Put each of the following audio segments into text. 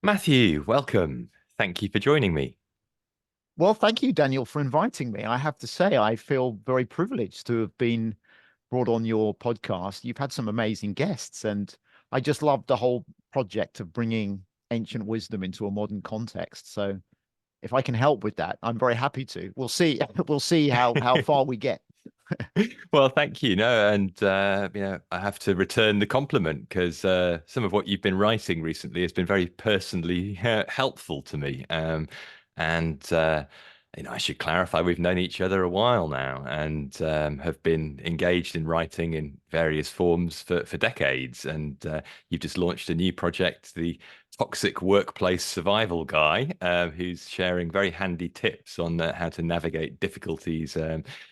Matthew, welcome. Thank you for joining me. Well, thank you, Daniel, for inviting me. I have to say, I feel very privileged to have been brought on your podcast. You've had some amazing guests, and I just love the whole project of bringing ancient wisdom into a modern context. So, if I can help with that, I'm very happy to. We'll see. We'll see how far we get. Well, thank you. No, and I have to return the compliment because some of what you've been writing recently has been very personally helpful to me. And I should clarify, we've known each other a while now and have been engaged in writing in various forms for decades. And you've just launched a new project, the Toxic Workplace Survival Guy, who's sharing very handy tips on how to navigate difficulties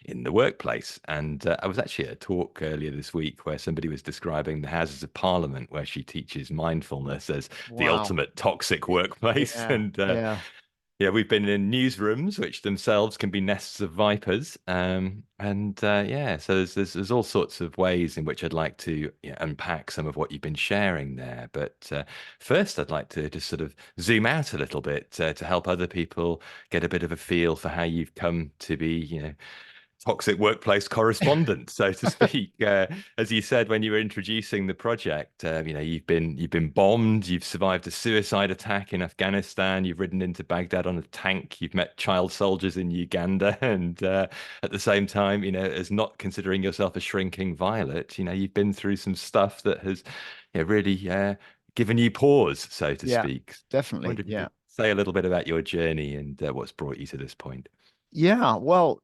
in the workplace. And I was actually at a talk earlier this week where somebody was describing the Houses of Parliament, where she teaches mindfulness as the Wow. ultimate toxic workplace. Yeah. And Yeah. yeah, we've been in newsrooms, which themselves can be nests of vipers. Yeah, so there's all sorts of ways in which I'd like to unpack some of what you've been sharing there. But first, I'd like to just sort of zoom out a little bit to help other people get a bit of a feel for how you've come to be, toxic workplace correspondent, so to speak. As you said when you were introducing the project, you've been bombed, you've survived a suicide attack in Afghanistan, you've ridden into Baghdad on a tank, you've met child soldiers in Uganda, and at the same time, as not considering yourself a shrinking violet, you've been through some stuff that has, really given you pause, so to Yeah. speak. I Definitely. wonder if you Yeah. could say a little bit about your journey and what's brought you to this point. Yeah. Well,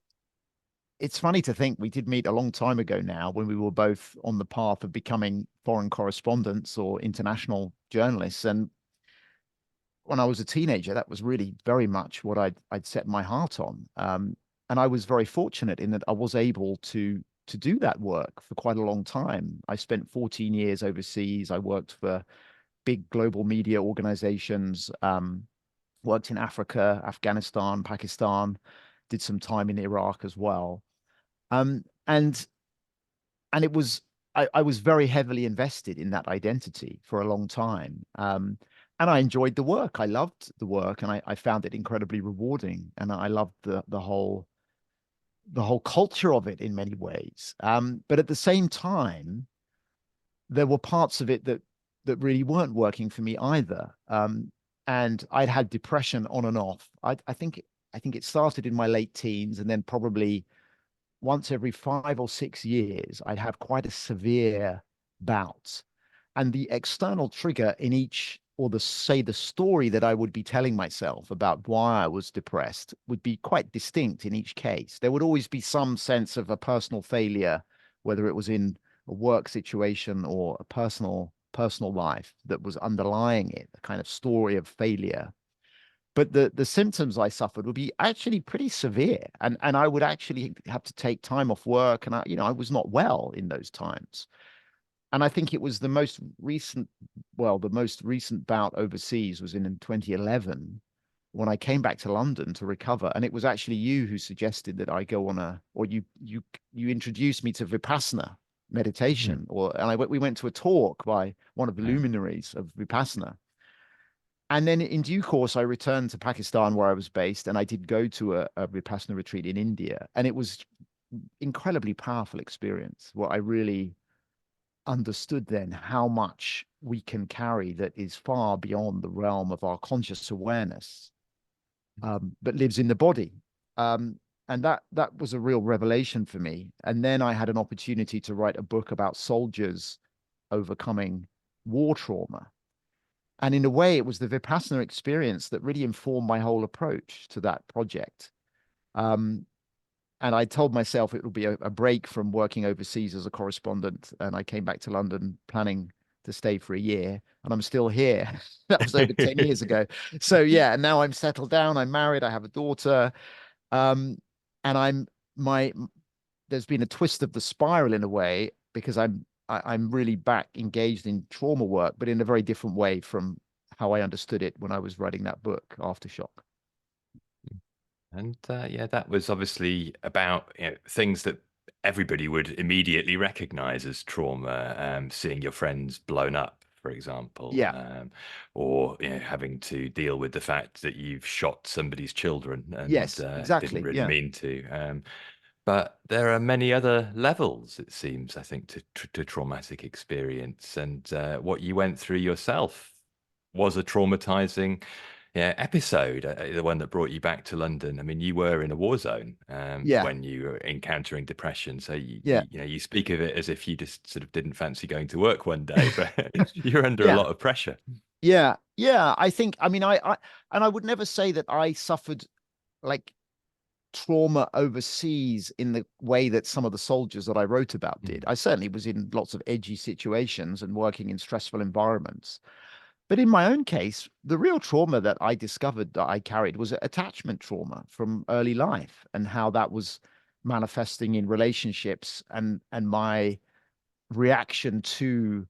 it's funny to think we did meet a long time ago now when we were both on the path of becoming foreign correspondents or international journalists. And when I was a teenager, that was really very much what I'd set my heart on. And I was very fortunate in that I was able to do that work for quite a long time. I spent 14 years overseas. I worked for big global media organizations, worked in Africa, Afghanistan, Pakistan, did some time in Iraq as well. Um, and and it was I was very heavily invested in that identity for a long time. And I enjoyed the work. I loved the work, and I found it incredibly rewarding. And I loved the whole culture of it in many ways. But at the same time, there were parts of it that really weren't working for me either. And I'd had depression on and off. I think it started in my late teens, and then probably once every 5 or 6 years, I'd have quite a severe bout. And the external trigger in each, or the story that I would be telling myself about why I was depressed would be quite distinct in each case. There would always be some sense of a personal failure, whether it was in a work situation or a personal life that was underlying it, a kind of story of failure. But the symptoms I suffered would be actually pretty severe, and I would actually have to take time off work, and I was not well in those times. And I think it was the most recent bout overseas was in 2011 when I came back to London to recover, and it was actually you who suggested that I go on or you introduced me to Vipassana Mhm. meditation, we went to a talk by one of the Yeah. luminaries of Vipassana. And then in due course, I returned to Pakistan where I was based, and I did go to a Vipassana retreat in India. And it was incredibly powerful experience. What I really understood then how much we can carry that is far beyond the realm of our conscious awareness, but lives in the body. And that was a real revelation for me. And then I had an opportunity to write a book about soldiers overcoming war trauma. And in a way, it was the Vipassana experience that really informed my whole approach to that project. Um, and I told myself it would be a break from working overseas as a correspondent. And I came back to London planning to stay for a year, and I'm still here. That was over 10 years ago. So yeah, and now I'm settled down. I'm married. I have a daughter. Um, and my there's been a twist of the spiral in a way because I'm really back engaged in trauma work, but in a very different way from how I understood it when I was writing that book, Aftershock. And yeah, that was obviously about things that everybody would immediately recognize as trauma. Seeing your friends blown up, for example, Yeah, or having to deal with the fact that you've shot somebody's children and yes, didn't exactly. really Yeah, mean to. But there are many other levels, it seems, I think, to traumatic experience. And what you went through yourself was a traumatizing, yeah, episode, the one that brought you back to London. I mean, you were in a war zone yeah, when you were encountering depression. So yeah, you speak of it as if you just sort of didn't fancy going to work one day, but you're under a yeah, lot of pressure. yeah, yeah. I think, I mean, and I would never say that I suffered like trauma overseas in the way that some of the soldiers that I wrote about did. Mm. I certainly was in lots of edgy situations and working in stressful environments. But in my own case, the real trauma that I discovered that I carried was attachment trauma from early life and how that was manifesting in relationships and my reaction to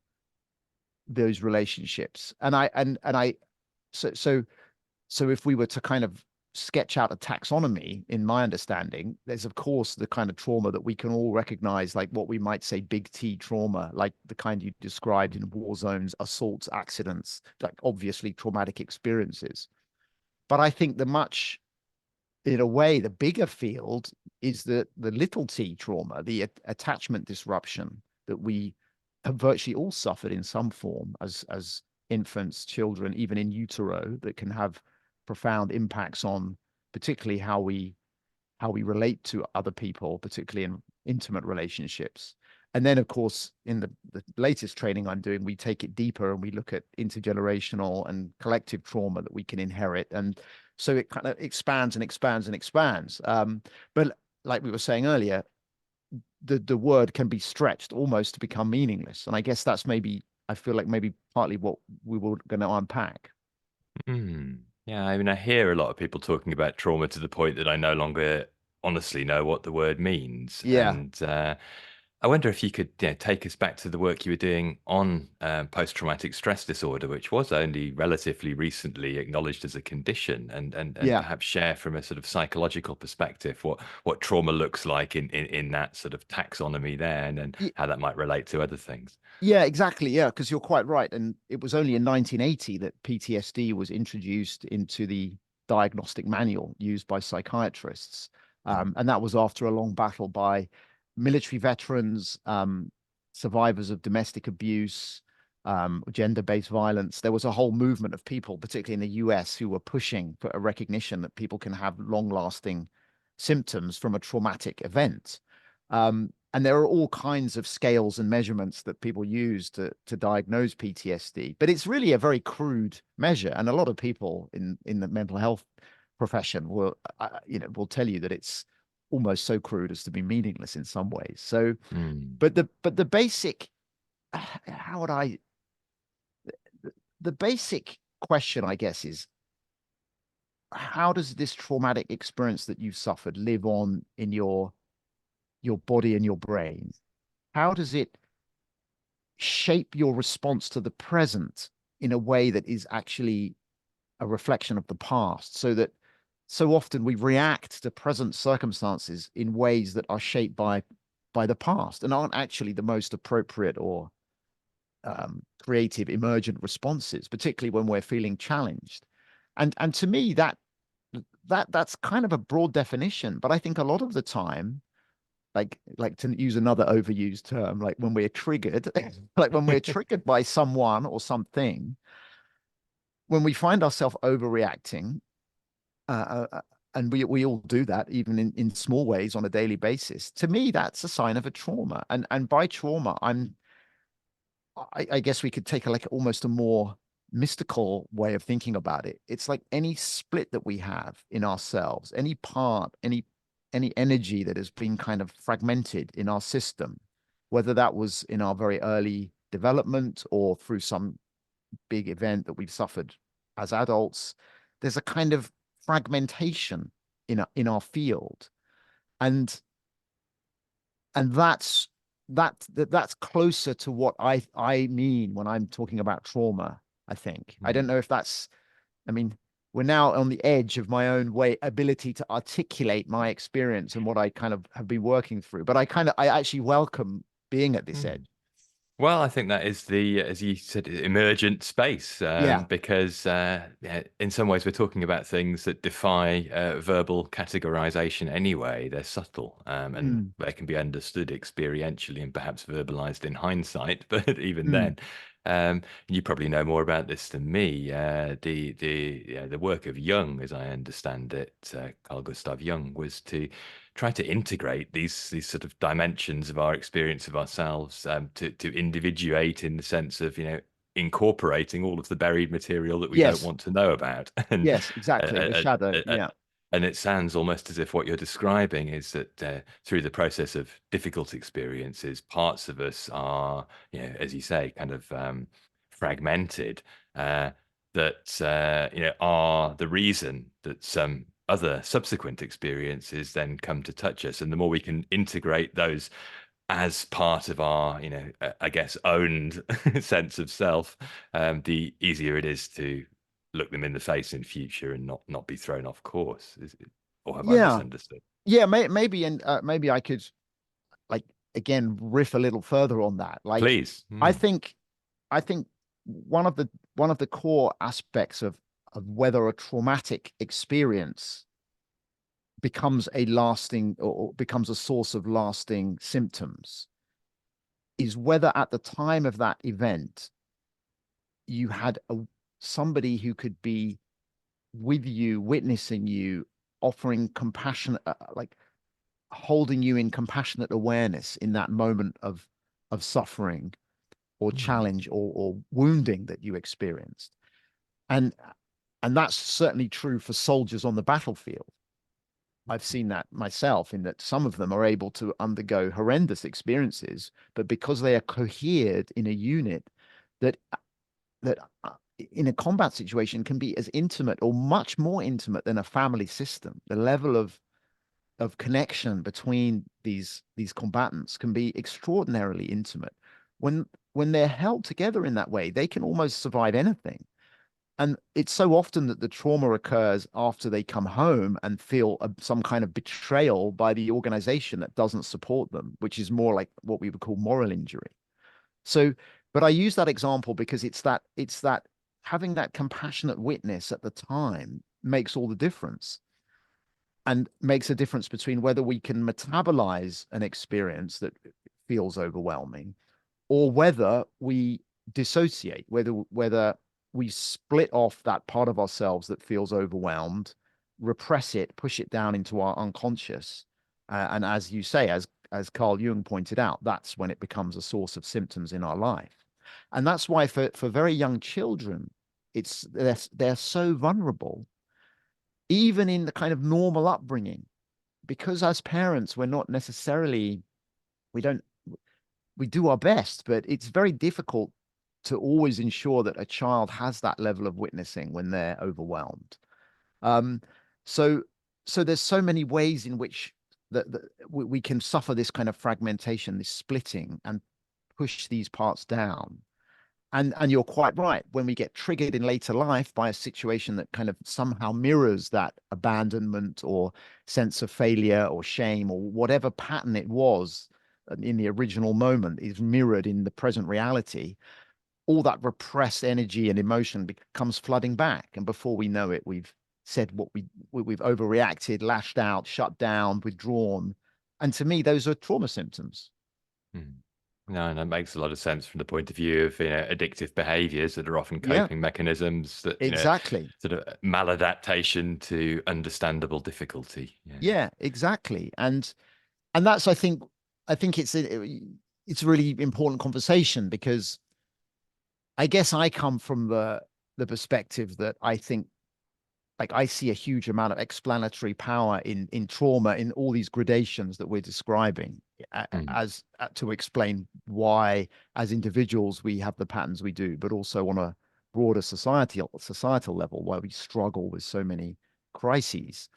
those relationships. So so so if we were to kind of sketch out a taxonomy, in my understanding, there's of course the kind of trauma that we can all recognize, like what we might say big T trauma, like the kind you described in war zones, assaults, accidents, like obviously traumatic experiences. But I think in a way, the bigger field is the little T trauma, the attachment disruption that we have virtually all suffered in some form as infants, children, even in utero, that can have profound impacts on particularly how we relate to other people, particularly in intimate relationships. And then, of course, in the latest training I'm doing, we take it deeper and we look at intergenerational and collective trauma that we can inherit. And so it kind of expands and expands and expands. But like we were saying earlier, the word can be stretched almost to become meaningless. And I guess that's maybe, I feel like maybe partly what we were going to unpack. Mm. Yeah, I mean, I hear a lot of people talking about trauma to the point that I no longer honestly know what the word means. Yeah, And I wonder if you could, take us back to the work you were doing on post-traumatic stress disorder, which was only relatively recently acknowledged as a condition, and yeah. perhaps share from a sort of psychological perspective what trauma looks like in that sort of taxonomy there, and then how that might relate to other things. Yeah, exactly. Yeah, because you're quite right. And it was only in 1980 that PTSD was introduced into the diagnostic manual used by psychiatrists. And that was after a long battle by military veterans, survivors of domestic abuse, gender-based violence. There was a whole movement of people, particularly in the US, who were pushing for a recognition that people can have long-lasting symptoms from a traumatic event. And there are all kinds of scales and measurements that people use to diagnose PTSD, but it's really a very crude measure. And a lot of people in the mental health profession will tell you that it's almost so crude as to be meaningless in some ways. So, Mm. but the basic, how would I, the basic question, I guess, is how does this traumatic experience that you've suffered live on in your body and your brain? How does it shape your response to the present in a way that is actually a reflection of the past, so that so often we react to present circumstances in ways that are shaped by the past and aren't actually the most appropriate or creative emergent responses, particularly when we're feeling challenged. And to me, that's kind of a broad definition, but I think a lot of the time, like to use another overused term, like when we're triggered, like when we're triggered by someone or something, when we find ourselves overreacting, and we all do that even in small ways on a daily basis. To me, that's a sign of a trauma. And by trauma, I guess we could take like almost a more mystical way of thinking about it. It's like any split that we have in ourselves, any part, any energy that has been kind of fragmented in our system, whether that was in our very early development or through some big event that we've suffered as adults. There's a kind of fragmentation in our field, and that's closer to what I mean when I'm talking about trauma. I think I don't Mm. know if that's. I mean, we're now on the edge of my own way ability to articulate my experience and what I kind of have been working through. But I actually welcome being at this Mm. edge. Well, I think that is the, as you said, emergent space, Yeah. because yeah, in some ways we're talking about things that defy verbal categorization anyway. They're subtle, and Mm, they can be understood experientially and perhaps verbalized in hindsight. But even mm. then, you probably know more about this than me. The work of Jung, as I understand it, Carl Gustav Jung, was to try to integrate these sort of dimensions of our experience of ourselves, to individuate in the sense of, incorporating all of the buried material that we don't Yes. want to know about. and Yes, exactly. The uh, shadow. uh, uh, Yeah. and it sounds almost as if what you're describing is that, through the process of difficult experiences, parts of us are, as you say, kind of fragmented, uh, that are the reason that some other subsequent experiences then come to touch us. And the more we can integrate those as part of our, I guess, owned sense of self, the easier it is to look them in the face in future and not be thrown off course. Or have I Yeah. misunderstood? Yeah. Maybe, and maybe I could like again riff a little further on that. Like, Please. I think, I think one of the core aspects of whether a traumatic experience becomes a lasting or becomes a source of lasting symptoms is whether at the time of that event you had somebody who could be with you, witnessing you, offering compassionate, like holding you in compassionate awareness in that moment of suffering or Mm. challenge or wounding that you experienced. And and that's certainly true for soldiers on the battlefield. I've seen that myself in that some of them are able to undergo horrendous experiences, but because they are cohered in a unit that that in a combat situation can be as intimate or much more intimate than a family system. The level of connection between these combatants can be extraordinarily intimate. When they're held together in that way, they can almost survive anything. And it's so often that the trauma occurs after they come home and feel some kind of betrayal by the organization that doesn't support them, which is more like what we would call moral injury. So, but I use that example because it's that having that compassionate witness at the time makes all the difference and makes a difference between whether we can metabolize an experience that feels overwhelming or whether we dissociate, whether we split off that part of ourselves that feels overwhelmed, repress it, push it down into our unconscious, and as you say, as Carl Jung pointed out, that's when it becomes a source of symptoms in our life, and that's why for very young children, they're so vulnerable, even in the kind of normal upbringing, because as parents we're not necessarily we don't we do our best, but it's very difficult to always ensure that a child has that level of witnessing when they're overwhelmed. Um, so, so there's so many ways in which that we can suffer this kind of fragmentation, this splitting, and push these parts down. And you're quite right. When we get triggered in later life by a situation that kind of somehow mirrors that abandonment or sense of failure or shame or whatever pattern it was in the original moment is mirrored in the present reality, all that repressed energy and emotion comes flooding back. And before we know it, we've said we've overreacted, lashed out, shut down, withdrawn. And to me, those are trauma symptoms. Mm. No, and that makes a lot of sense from the point of view of, addictive behaviors that are often Yeah, coping mechanisms that, exactly. sort of maladaptation to understandable difficulty. Yeah. Yeah, exactly. And that's I think it's a really important conversation because I guess I come from the perspective that I think like I see a huge amount of explanatory power in trauma in all these gradations that we're describing Mm. as to explain why as individuals we have the patterns we do, but also on a broader societal level why we struggle with so many crises.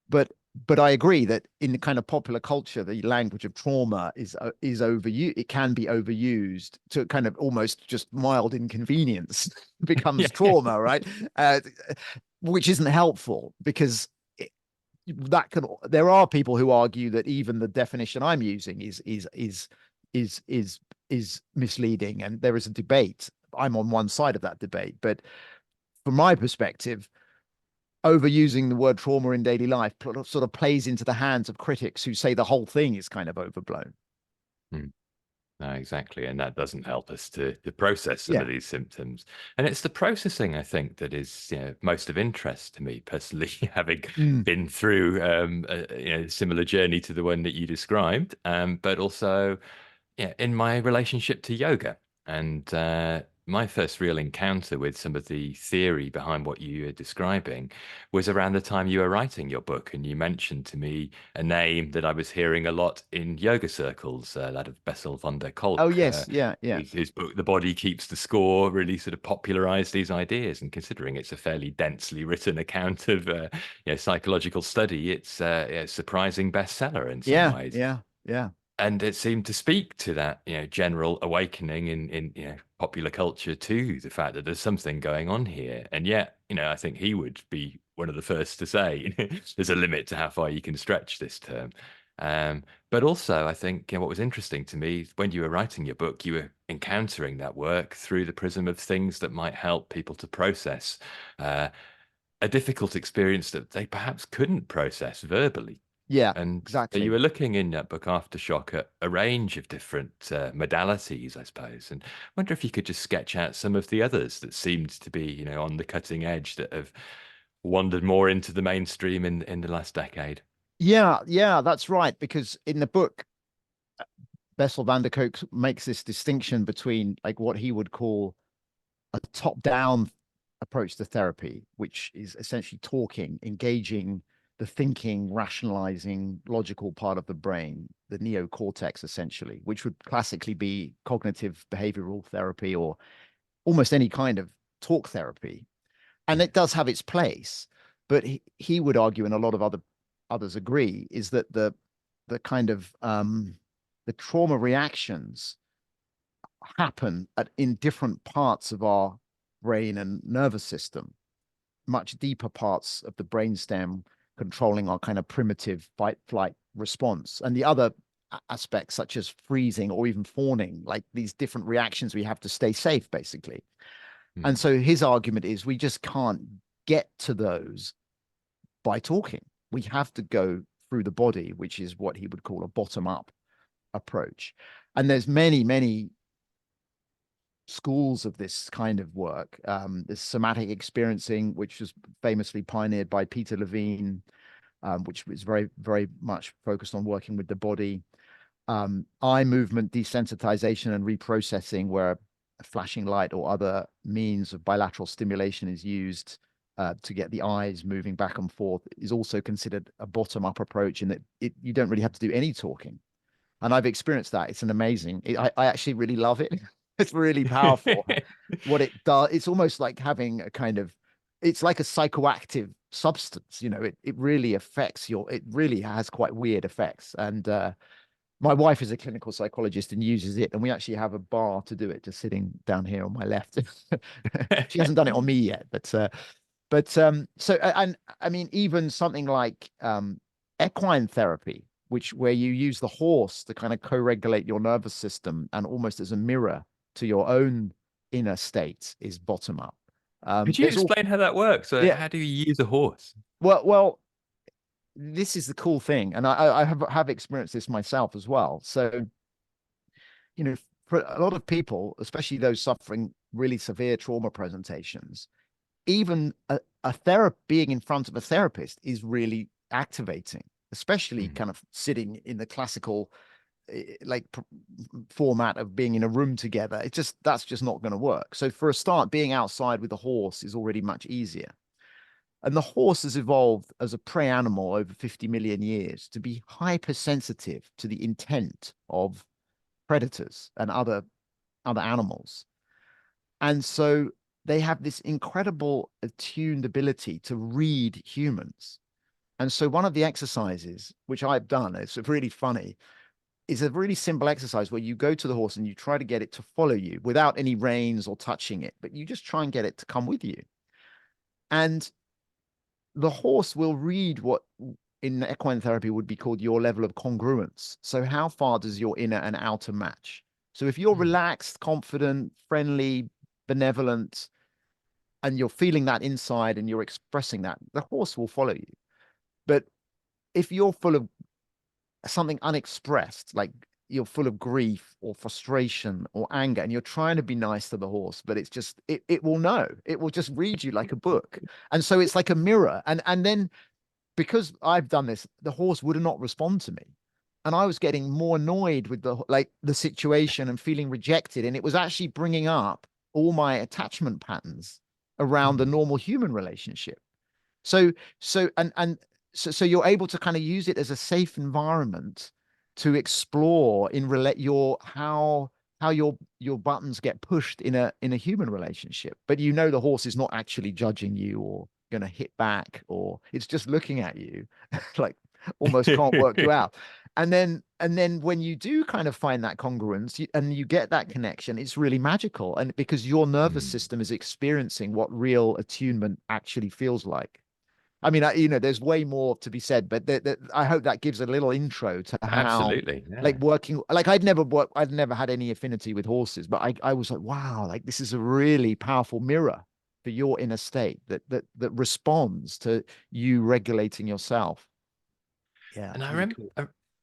But I agree that in the kind of popular culture, the language of trauma is overused. It can be overused to kind of almost just mild inconvenience becomes Yeah. trauma, right? Uh, which isn't helpful because that can. There are people who argue that even the definition I'm using is is misleading, and there is a debate. I'm on one side of that debate, but from my perspective, overusing the word trauma in daily life sort of plays into the hands of critics who say the whole thing is kind of overblown. Mm. No, exactly. And that doesn't help us to process some of Yeah. these symptoms. And it's the processing, I think, that is, most of interest to me personally, having Mm. been through a similar journey to the one that you described, but also in my relationship to yoga. And my first real encounter with some of the theory behind what you are describing was around the time you were writing your book. And you mentioned to me a name that I was hearing a lot in yoga circles, that of Bessel van der Oh, Kolk. yes. Yeah. Yeah. His book, The Body Keeps the Score, really sort of popularized these ideas. And considering it's a fairly densely written account of psychological study, it's a surprising bestseller in some Yeah. ways. Yeah. Yeah. And it seemed to speak to that general awakening in popular culture, to the fact that there's something going on here. And yet I think he would be one of the first to say there's a limit to how far you can stretch this term. But also I think what was interesting to me, when you were writing your book, you were encountering that work through the prism of things that might help people to process uh, a difficult experience that they perhaps couldn't process verbally. Yeah. And so you Exactly. were looking in that book, Aftershock, at a range of different modalities, I suppose. And I wonder if you could just sketch out some of the others that seemed to be, on the cutting edge, that have wandered more into the mainstream in the last decade. Yeah. Yeah. That's right. Because in the book, Bessel van der Kolk makes this distinction between like what he would call a top-down approach to therapy, which is essentially talking, engaging the thinking, rationalizing, logical part of the brain, the neocortex, essentially, which would classically be cognitive behavioral therapy or almost any kind of talk therapy. And Mm, it does have its place, but he would argue, and a lot of others agree, is that the kind of the trauma reactions happen in different parts of our brain and nervous system, much deeper parts of the brainstem controlling our kind of primitive fight flight response. And the other aspects, such as freezing or even fawning, like these different reactions we have to stay safe, basically. And mm, so his argument is we just can't get to those by talking. We have to go through the body, which is what he would call a bottom up approach. And there's many schools of this kind of work. There's somatic experiencing, which was famously pioneered by Peter Levine, which was very much focused on working with the body. Eye movement desensitization and reprocessing, where a flashing light or other means of bilateral stimulation is used to get the eyes moving back and forth, is also considered a bottom-up approach in that you don't really have to do any talking. And I've experienced that. It's an amazing. I actually really love it. It's really powerful. mm. What it does, it's almost like having a kind of, it's like a psychoactive substance. It really affects it really has quite weird effects. And my wife is a clinical psychologist and uses it, and we actually have a bar to do it, just sitting down here on my left. She hasn't done it on me yet, and I mean, even something like equine therapy, where you use the horse to kind of co-regulate your nervous system and almost as a mirror to your own inner state, is bottom up. Could you There's all explain how that works? So Yeah. how do you use a horse? Well, this is the cool thing, and I have experienced this myself as well. So, for a lot of people, especially those suffering really severe trauma presentations, even a therapist being in front of a therapist is really activating, especially Mm, kind of sitting in the classical like format of being in a room together. That's just not going to work. So for a start, being outside with a horse is already much easier. And the horse has evolved as a prey animal over 50 million years to be hypersensitive to the intent of predators and other animals. And so they have this incredible attuned ability to read humans. And so one of the exercises, which I've done, it's really funny, is a really simple exercise where you go to the horse and you try to get it to follow you without any reins or touching it, but you just try and get it to come with you. And the horse will read what in equine therapy would be called your level of congruence. So how far does your inner and outer match? So if you're Mm. relaxed, confident, friendly, benevolent, and you're feeling that inside and you're expressing that, the horse will follow you. But if you're full of something unexpressed, like you're full of grief or frustration or anger, and you're trying to be nice to the horse, but it's just it will know. It will just read you like a book. And so it's like a mirror. And then because I've done this, the horse would not respond to me. And I was getting more annoyed with the situation and feeling rejected. And it was actually bringing up all my attachment patterns around the Mm. normal human relationship. So, so you're able to kind of use it as a safe environment to explore in relate your how your buttons get pushed in a human relationship. But you know the horse is not actually judging you or going to hit back, or it's just looking at you like almost can't work you out. And then when you do kind of find that congruence and you get that connection, it's really magical. And because your nervous Mm. system is experiencing what real attunement actually feels like. I mean, there's way more to be said, but I hope that gives a little intro to how, Absolutely. like, Yeah. working. Like, I'd never had any affinity with horses, but I was like, wow, like this is a really powerful mirror for your inner state that responds to you regulating yourself. Yeah, And it's really cool.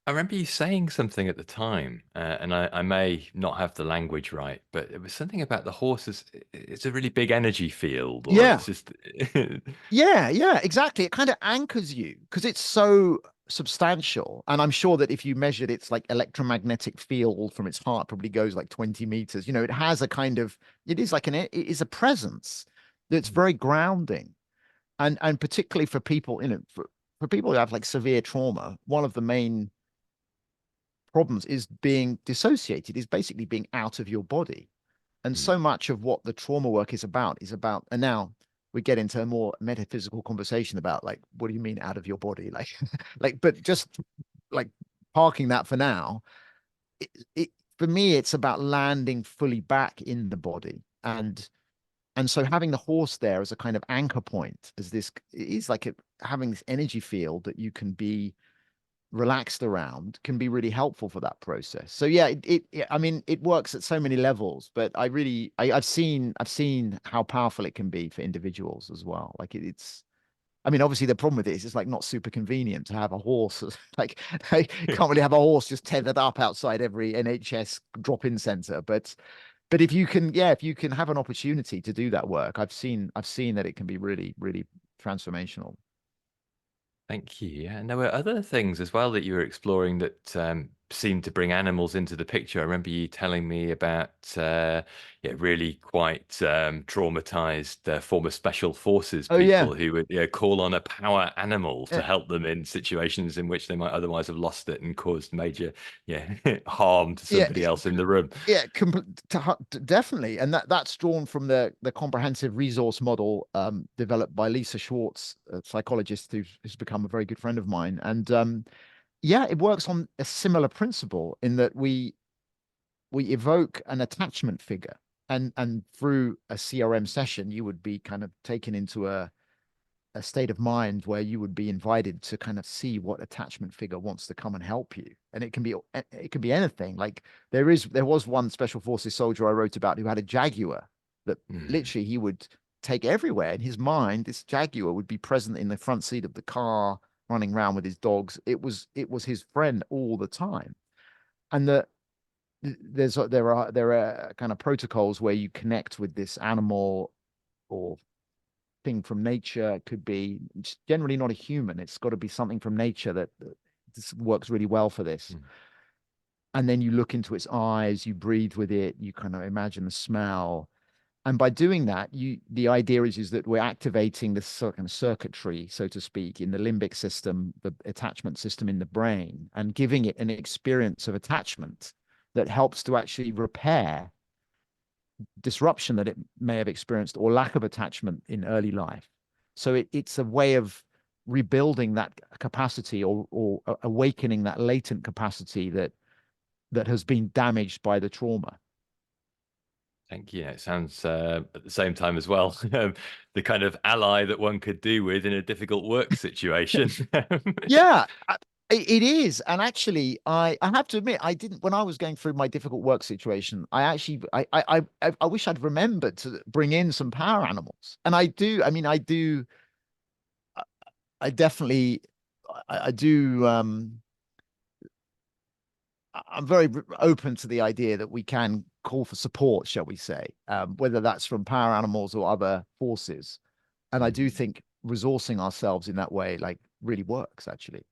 I remember you saying something at the time, and I may not have the language right, but it was something about the horses. It's a really big energy field, or Yeah, it's just. yeah, exactly. It kind of anchors you because it's so substantial. And I'm sure that if you measured its like electromagnetic field from its heart, probably goes like 20 meters. It has a kind of, it is like it is a presence that's very grounding. And particularly for people, for people who have like severe trauma, one of the main problems is being dissociated, is basically being out of your body. And Mm. so much of what the trauma work is about, and now we get into a more metaphysical conversation about like, what do you mean out of your body? Like, but just like parking that for now, it for me, it's about landing fully back in the body. And so having the horse there as a kind of anchor point, as this it is like having this energy field that you can be relaxed around can be really helpful for that process. So yeah, I mean, it works at so many levels, but I've seen how powerful it can be for individuals as well. Like it's, I mean, obviously the problem with it is it's like not super convenient to have a horse. Like you can't really have a horse just tethered up outside every NHS drop-in center. But if you can, yeah, if you can have an opportunity to do that work, I've seen that it can be really, really transformational. Thank you. Yeah, and there were other things as well that you were exploring that seemed to bring animals into the picture. I remember you telling me about yeah, really quite traumatized former special forces Oh yeah. people who would call on a power animal to Eh, help them in situations in which they might otherwise have lost it and caused major harm to yeah. somebody else in the room. Yeah, definitely, and that's drawn from the comprehensive resource model developed by Lisa Schwartz, a psychologist who's become a very good friend of mine. And yeah, it works on a similar principle in that we evoke an attachment figure, and through a CRM session, you would be kind of taken into a state of mind where you would be invited to kind of see what attachment figure wants to come and help you. And it can be anything. Like there was one special forces soldier I wrote about who had a Jaguar that Mm. literally he would take everywhere in his mind. This Jaguar would be present in the front seat of the car, running around with his dogs. It was his friend all the time. And there are kind of protocols where you connect with this animal or thing from nature. It could be, it's generally not a human. It's got to be something from nature that this works really well for this. Mm. And then you look into its eyes, you breathe with it, you kind of imagine the smell. And by doing that, the idea is that we're activating this sort of circuitry, so to speak, in the limbic system, the attachment system in the brain, and giving it an experience of attachment that helps to actually repair disruption that it may have experienced or lack of attachment in early life. So it's a way of rebuilding that capacity or awakening that latent capacity that has been damaged by the trauma. Thank you. It sounds at the same time as well the kind of ally that one could do with in a difficult work situation. Yeah, It is, and actually, I have to admit, I didn't when I was going through my difficult work situation. I actually, I wish I'd remembered to bring in some power animals, and I do. I mean, I do. I definitely, I do. I'm very open to the idea that we can call for support, shall we say, whether that's from power animals or other forces. And I do Mm. think resourcing ourselves in that way, like, really works, actually.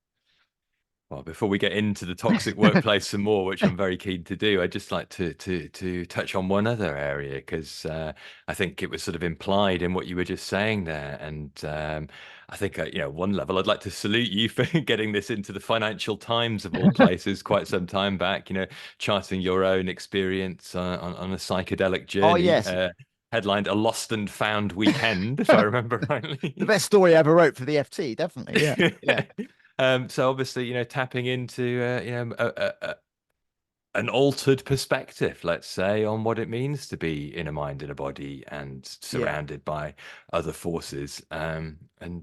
Well, before we get into the toxic workplace some more, which I'm very keen to do, I'd just like to touch on one other area because I think it was sort of implied in what you were just saying there, and I think one level I'd like to salute you for getting this into the Financial Times of all places quite some time back. Charting your own experience on a psychedelic Oh, journey. yes. Headlined "A Lost and Found Weekend," if I remember The rightly. best story I ever wrote for the FT, definitely. Yeah. Yeah. So obviously, tapping into an altered perspective, let's say, on what it means to be in a mind and a body and Yeah. surrounded by other forces. And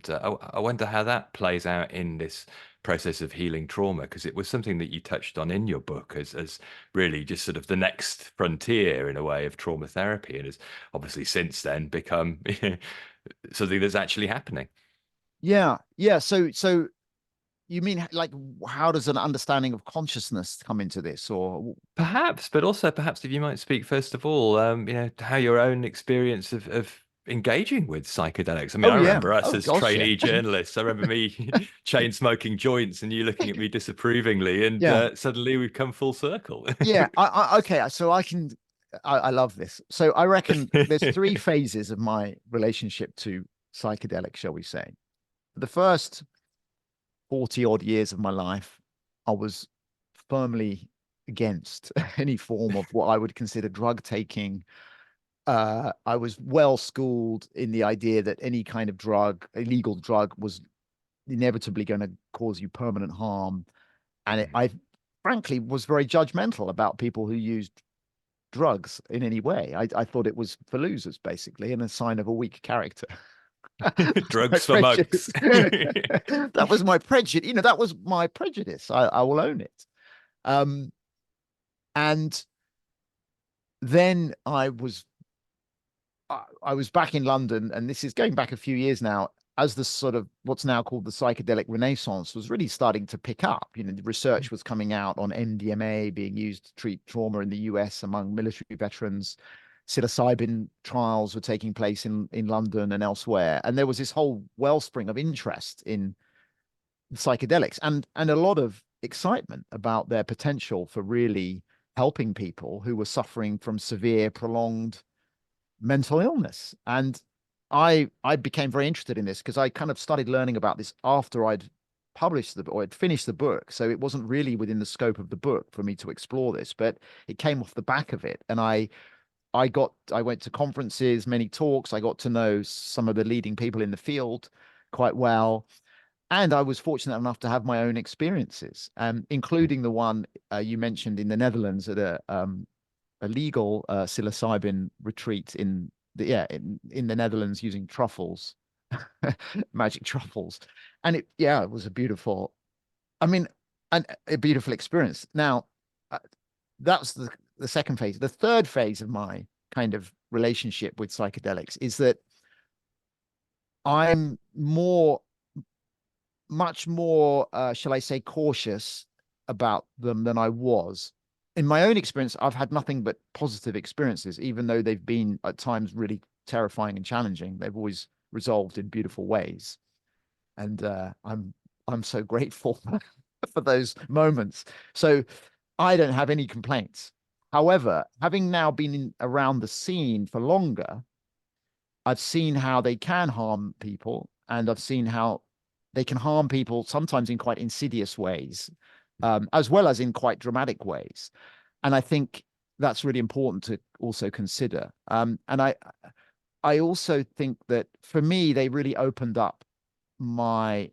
I wonder how that plays out in this process of healing trauma, because it was something that you touched on in your book as really just sort of the next frontier in a way of trauma therapy, and has obviously since then become something that's actually happening. Yeah. Yeah. So you mean, like, how does an understanding of consciousness come into this? Or Perhaps, but also perhaps if you might speak first of all, how your own experience of engaging with psychedelics. I mean, oh, I yeah. remember us Oh, as gosh, yeah. trainee journalists. I remember me chain smoking joints and you looking at me disapprovingly, and Yeah. suddenly we've come full circle. Yeah. Okay. So I love this. So I reckon there's three phases of my relationship to psychedelics, shall we say. The first 40 odd years of my life, I was firmly against any form of what I would consider drug taking. I was well schooled in the idea that any kind of drug, illegal drug, was inevitably going to cause you permanent harm. And I frankly was very judgmental about people who used drugs in any way. I thought it was for losers, basically, and a sign of a weak character. My Drugs for prejudice. mugs. That was my prejudice. That was my prejudice. I will own it. Um, and then I was back in London, and this is going back a few years now, as the sort of what's now called the psychedelic renaissance was really starting to pick up. The research was coming out on MDMA being used to treat trauma in the US among military veterans. Psilocybin trials were taking place in London and elsewhere. And there was this whole wellspring of interest in psychedelics and a lot of excitement about their potential for really helping people who were suffering from severe, prolonged mental illness. And I became very interested in this because I kind of started learning about this after I'd published or I'd finished the book. So it wasn't really within the scope of the book for me to explore this, but it came off the back of it. And I went to conferences, many talks. I got to know some of the leading people in the field quite well. And I was fortunate enough to have my own experiences, including the one you mentioned in the Netherlands at a legal psilocybin retreat in the Netherlands using truffles, magic truffles, and it was a beautiful, I mean, a beautiful experience. Now, uh, that's the second phase. The third phase of my kind of relationship with psychedelics is that I'm much more, shall I say, cautious about them than I was. In my own experience, I've had nothing but positive experiences, even though they've been at times really terrifying and challenging. They've always resolved in beautiful ways, and I'm so grateful for those moments. So I don't have any complaints. However, having now been around the scene for longer, I've seen how they can harm people, and I've seen how they can harm people sometimes in quite insidious ways, as well as in quite dramatic ways. And I think that's really important to also consider. And I also think that for me, they really opened up my,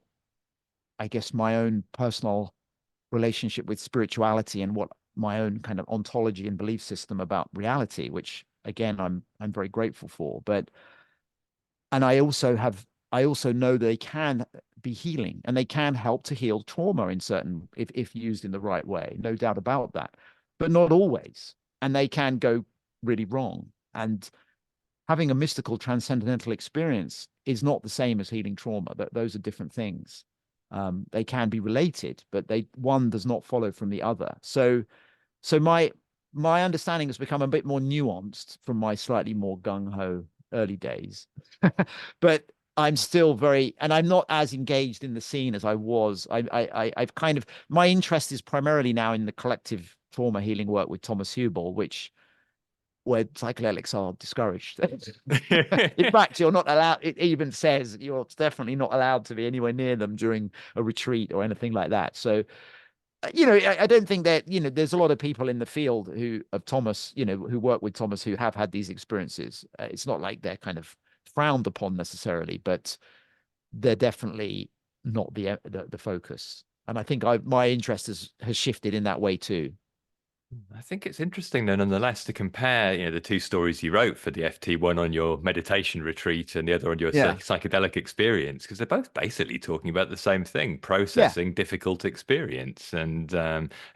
I guess, my own personal relationship with spirituality and what my own kind of ontology and belief system about reality, which again I'm very grateful for. But and I also know they can be healing, and they can help to heal trauma in certain, if used in the right way, no doubt about that, but not always. And they can go really wrong. And having a mystical transcendental experience is not the same as healing trauma. That those are different things. They can be related, but one does not follow from the other. So my understanding has become a bit more nuanced from my slightly more gung-ho early days. But I'm still very, and I'm not as engaged in the scene as I was. I've kind of, my interest is primarily now in the collective trauma healing work with Thomas Hubel, where psychedelics are discouraged. In fact, you're not allowed, it even says you're definitely not allowed to be anywhere near them during a retreat or anything like that. So, I don't think that, there's a lot of people in the field of Thomas, who work with Thomas, who have had these experiences. It's not like they're kind of frowned upon necessarily, but they're definitely not the focus. And I think my interest has shifted in that way too. I think it's interesting, though, nonetheless, to compare, the two stories you wrote for the FT, one on your meditation retreat and the other on your Yeah. psychedelic experience, because they're both basically talking about the same thing, Yeah. processing difficult experience. And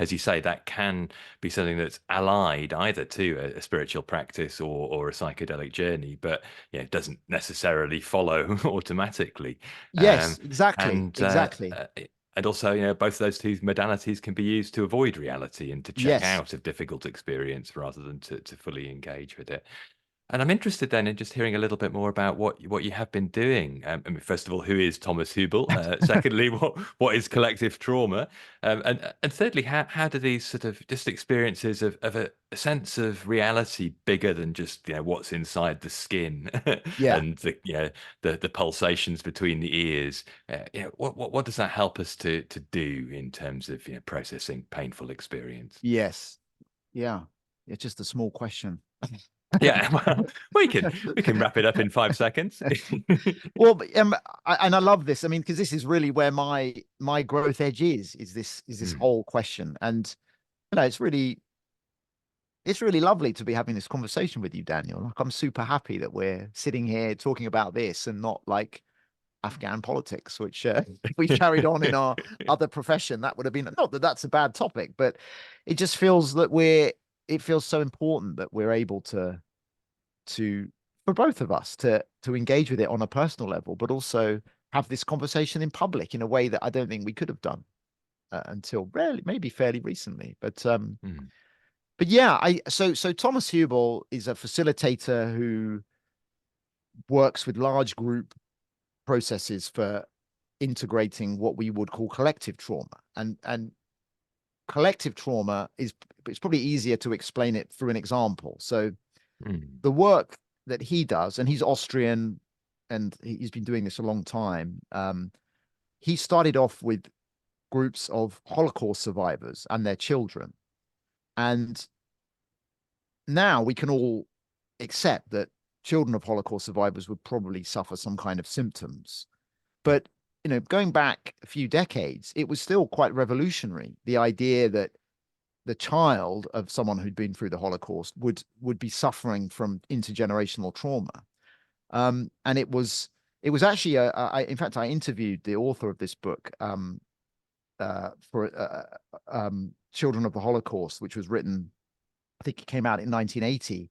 as you say, that can be something that's allied either to a spiritual practice or a psychedelic journey, but it doesn't necessarily follow automatically. Yes, exactly. And Exactly. and also, both of those two modalities can be used to avoid reality and to check Yes. out of difficult experience rather than to fully engage with it. And I'm interested then in just hearing a little bit more about what you have been doing. I mean, first of all, who is Thomas Hubel? Secondly, what is collective trauma? And thirdly, how do these sort of just experiences of a sense of reality bigger than just what's inside the skin Yeah. and the pulsations between the ears? What does that help us to do in terms of processing painful experience? Yes. Yeah. It's just a small question. Yeah, well, we can wrap it up in 5 seconds. Well, and I love this. I mean, because this is really where my growth edge is this Mm. whole question. And it's really lovely to be having this conversation with you, Daniel. Like, I'm super happy that we're sitting here talking about this and not like Afghan politics, which if we carried on in our other profession, that would have been, not that that's a bad topic, but it just feels that it feels so important that we're able to for both of us to engage with it on a personal level, but also have this conversation in public in a way that I don't think we could have done until rarely, maybe fairly recently. Mm. But yeah, so Thomas Hubel is a facilitator who works with large group processes for integrating what we would call collective trauma. And collective trauma it's probably easier to explain it through an example. So Mm. the work that he does, and he's Austrian, and he's been doing this a long time. He started off with groups of Holocaust survivors and their children, and now we can all accept that children of Holocaust survivors would probably suffer some kind of symptoms. But going back a few decades, it was still quite revolutionary. The idea that the child of someone who'd been through the Holocaust would be suffering from intergenerational trauma. And it was actually in fact, I interviewed the author of this book for Children of the Holocaust, which was written, I think it came out in 1980,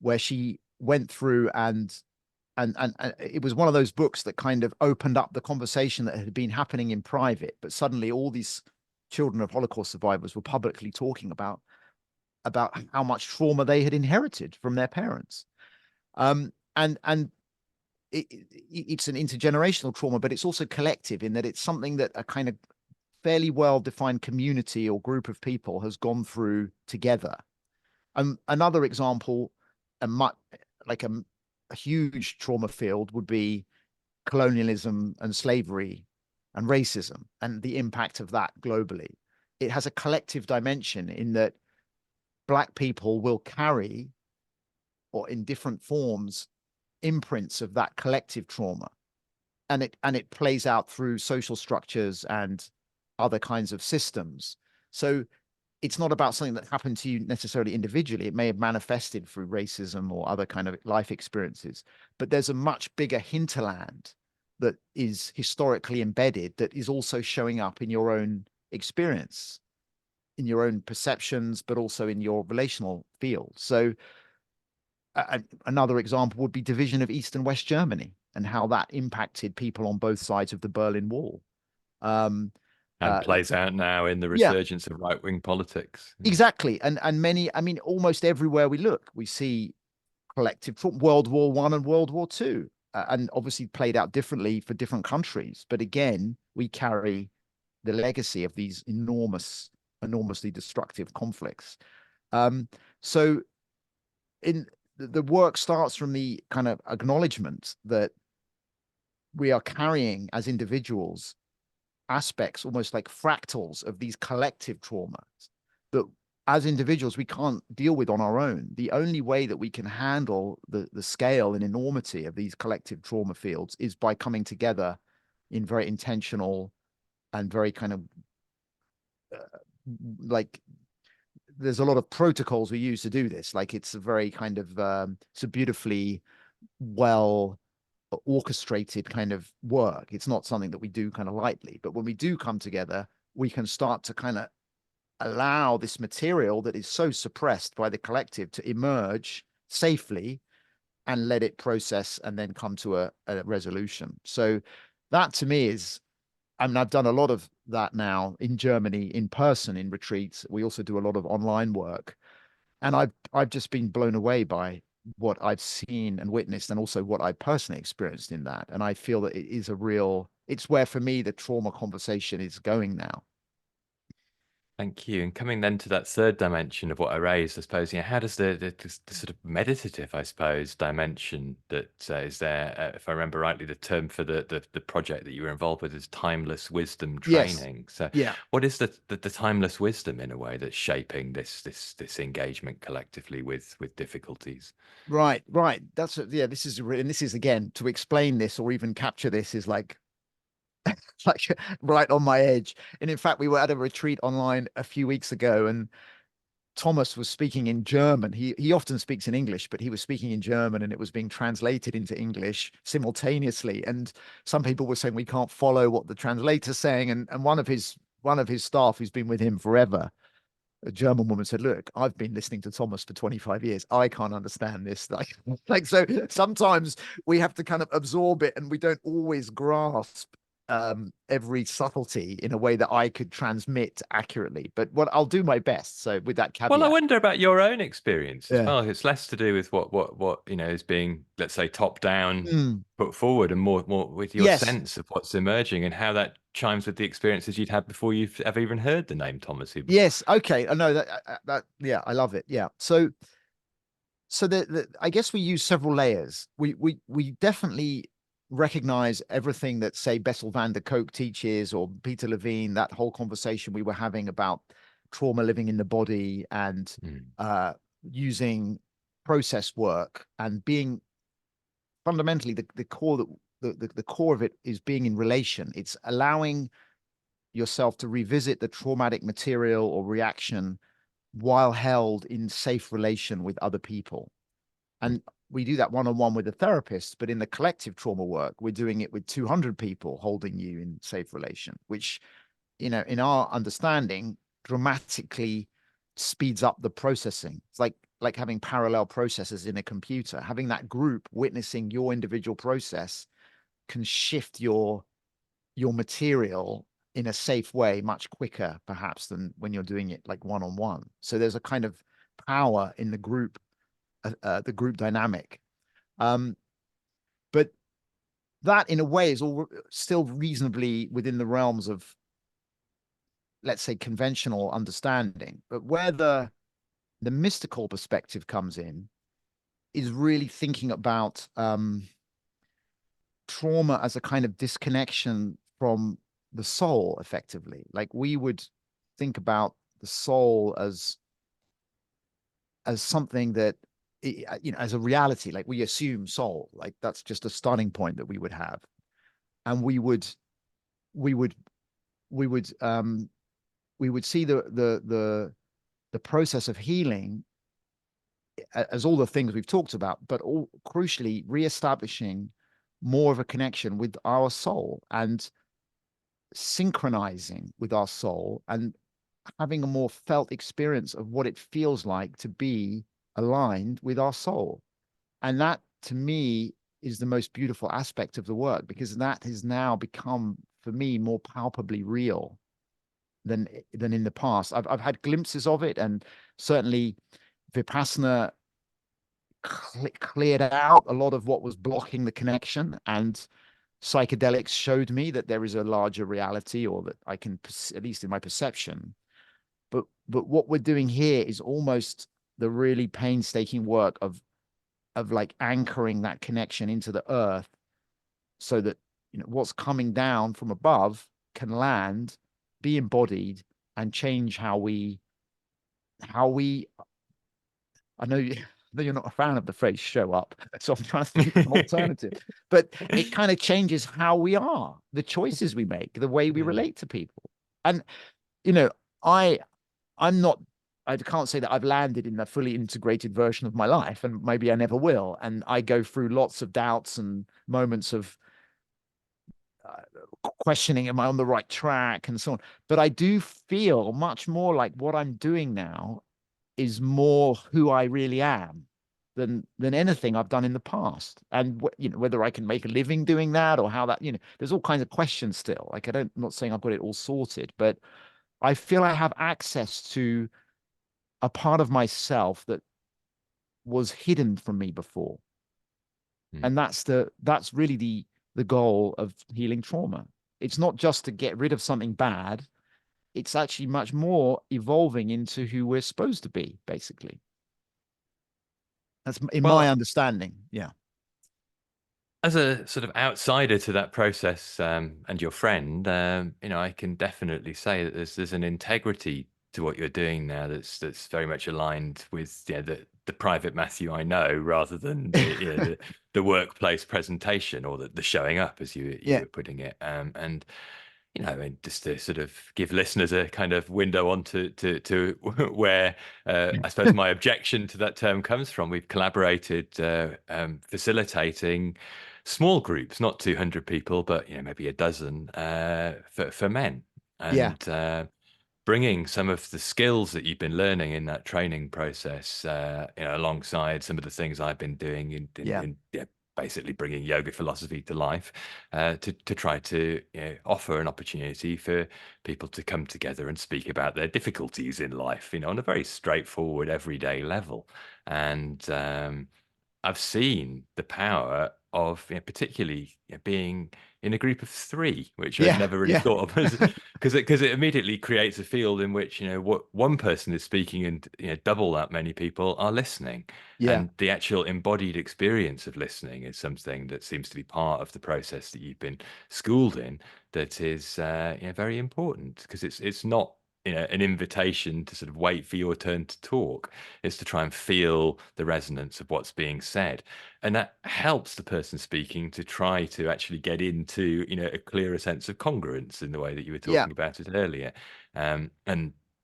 where she went through and it was one of those books that kind of opened up the conversation that had been happening in private, but suddenly all these children of Holocaust survivors were publicly talking about how much trauma they had inherited from their parents. And it's an intergenerational trauma, but it's also collective in that it's something that a kind of fairly well-defined community or group of people has gone through together. Another example, like a huge trauma field, would be colonialism and slavery and racism and the impact of that globally. It has a collective dimension in that Black people will carry, or in different forms, imprints of that collective trauma, and it plays out through social structures and other kinds of systems. So it's not about something that happened to you necessarily individually. It may have manifested through racism or other kind of life experiences, but there's a much bigger hinterland that is historically embedded that is also showing up in your own experience, in your own perceptions, but also in your relational field. So another example would be division of East and West Germany and how that impacted people on both sides of the Berlin Wall. Um, And uh, plays out now in the yeah, resurgence of right-wing politics. exactly. And many, I mean, almost everywhere we look, we see collective from World War One and World War Two, and obviously played out differently for different countries. But again, we carry the legacy of these enormously destructive conflicts. Um, so in the work starts from the kind of acknowledgement that we are carrying as individuals aspects almost like fractals of these collective traumas that as individuals we can't deal with on our own. The only way that we can handle the scale and enormity of these collective trauma fields is by coming together in very intentional and very kind of like there's a lot of protocols we use to do this. Like it's a very kind of it's a beautifully well orchestrated kind of work. It's not something that we do kind of lightly, but when we do come together, we can start to kind of allow this material that is so suppressed by the collective to emerge safely and let it process and then come to a resolution. So that to me is, I mean, I've done a lot of that now in Germany in person in retreats. We also do a lot of online work. And I've just been blown away by what I've seen and witnessed and also what I personally experienced in that. And I feel that it is a real, it's where for me the trauma conversation is going now. Thank you. And coming then to that third dimension of what I raised, I suppose, how does the sort of meditative, I suppose, dimension that is there, if I remember rightly, the term for the project that you were involved with is timeless wisdom Yes. training. So Yeah. what is the timeless wisdom in a way that's shaping this engagement collectively with difficulties? Right. Right. That's yeah. And this is again to explain this or even capture this is like like right on my edge. And in fact, we were at a retreat online a few weeks ago, and Thomas was speaking in German. He often speaks in English, but he was speaking in German, and it was being translated into English simultaneously. And some people were saying we can't follow what the translator's saying. And one of his staff who's been with him forever, a German woman said, "Look, I've been listening to Thomas for 25 years. I can't understand this." Like so sometimes we have to kind of absorb it and we don't always grasp every subtlety in a way that I could transmit accurately. But what I'll do my best. So with that Well, I caveat. wonder about your own experience as Yeah. well. It's less to do with what is being, let's say, top down Mm. put forward, and more with your Yes. sense of what's emerging and how that chimes with the experiences you'd had before you've ever even heard the name Thomas Hubel. Yes. Okay. I know that yeah, I love it. Yeah. So I guess we use several layers. We definitely recognize everything that say Bessel van der Kolk teaches or Peter Levine, that whole conversation we were having about trauma living in the body and Mm. uh, using process work and being fundamentally the core that the core of it is being in relation. It's allowing yourself to revisit the traumatic material or reaction while held in safe relation with other people. And we do that one on one with a therapist, but in the collective trauma work, we're doing it with 200 people holding you in safe relation, which, in our understanding, dramatically speeds up the processing. It's like having parallel processes in a computer. Having that group witnessing your individual process can shift your material in a safe way much quicker, perhaps, than when you're doing it like one on one. So there's a kind of power in the group dynamic. But that, in a way, is all still reasonably within the realms of, let's say, conventional understanding. But where the mystical perspective comes in is really thinking about trauma as a kind of disconnection from the soul, effectively. Like we would think about the soul as something that as a reality, like we assume soul, like that's just a starting point that we would have, and we would we would we would see the process of healing as all the things we've talked about, but all crucially reestablishing more of a connection with our soul and synchronizing with our soul and having a more felt experience of what it feels like to be aligned with our soul. And that to me is the most beautiful aspect of the work, because that has now become for me more palpably real than in the past. I've had glimpses of it, and certainly Vipassana cleared out a lot of what was blocking the connection, and psychedelics showed me that there is a larger reality, or that I can, at least in my perception. But what we're doing here is almost the really painstaking work of like anchoring that connection into the earth, so that what's coming down from above can land, be embodied, and change how we I know you, though you're not a fan of the phrase show up, so I'm trying to think of an alternative. But it kind of changes how we are, the choices we make, the way we Yeah. relate to people. And, you know, I I'm not I can't say that I've landed in a fully integrated version of my life, and maybe I never will. And I go through lots of doubts and moments of questioning, am I on the right track, and so on. But I do feel much more like what I'm doing now is more who I really am than anything I've done in the past. And whether I can make a living doing that, or how that, there's all kinds of questions still. Like I'm not saying I've got it all sorted, but I feel I have access to a part of myself that was hidden from me before. Mm. And that's really the goal of healing trauma. It's not just to get rid of something bad. It's actually much more evolving into who we're supposed to be, basically. That's in my Well, understanding. Yeah. as a sort of outsider to that process, and your friend, I can definitely say that there's an integrity to what you're doing now that's very much aligned with, yeah, the private Matthew I know, rather than the workplace presentation, or the showing up, as you Yeah. were putting it. And I mean, just to sort of give listeners a kind of window onto to where, I suppose, my objection to that term comes from. We've collaborated, facilitating small groups, not 200 people, but maybe a dozen, for men, Yeah. and bringing some of the skills that you've been learning in that training process, alongside some of the things I've been doing Yeah. yeah, basically bringing yoga philosophy to life, to try to offer an opportunity for people to come together and speak about their difficulties in life, on a very straightforward, everyday level. And I've seen the power of, particularly, being in a group of three, which I'd Yeah. never really Yeah. thought of, because it immediately creates a field in which, what one person is speaking, and double that many people are listening. Yeah. And the actual embodied experience of listening is something that seems to be part of the process that you've been schooled in, that is, very important, because it's not, an invitation to sort of wait for your turn to talk. Is to try and feel the resonance of what's being said. And that helps the person speaking to try to actually get into, a clearer sense of congruence, in the way that you were Yeah. talking about it earlier. And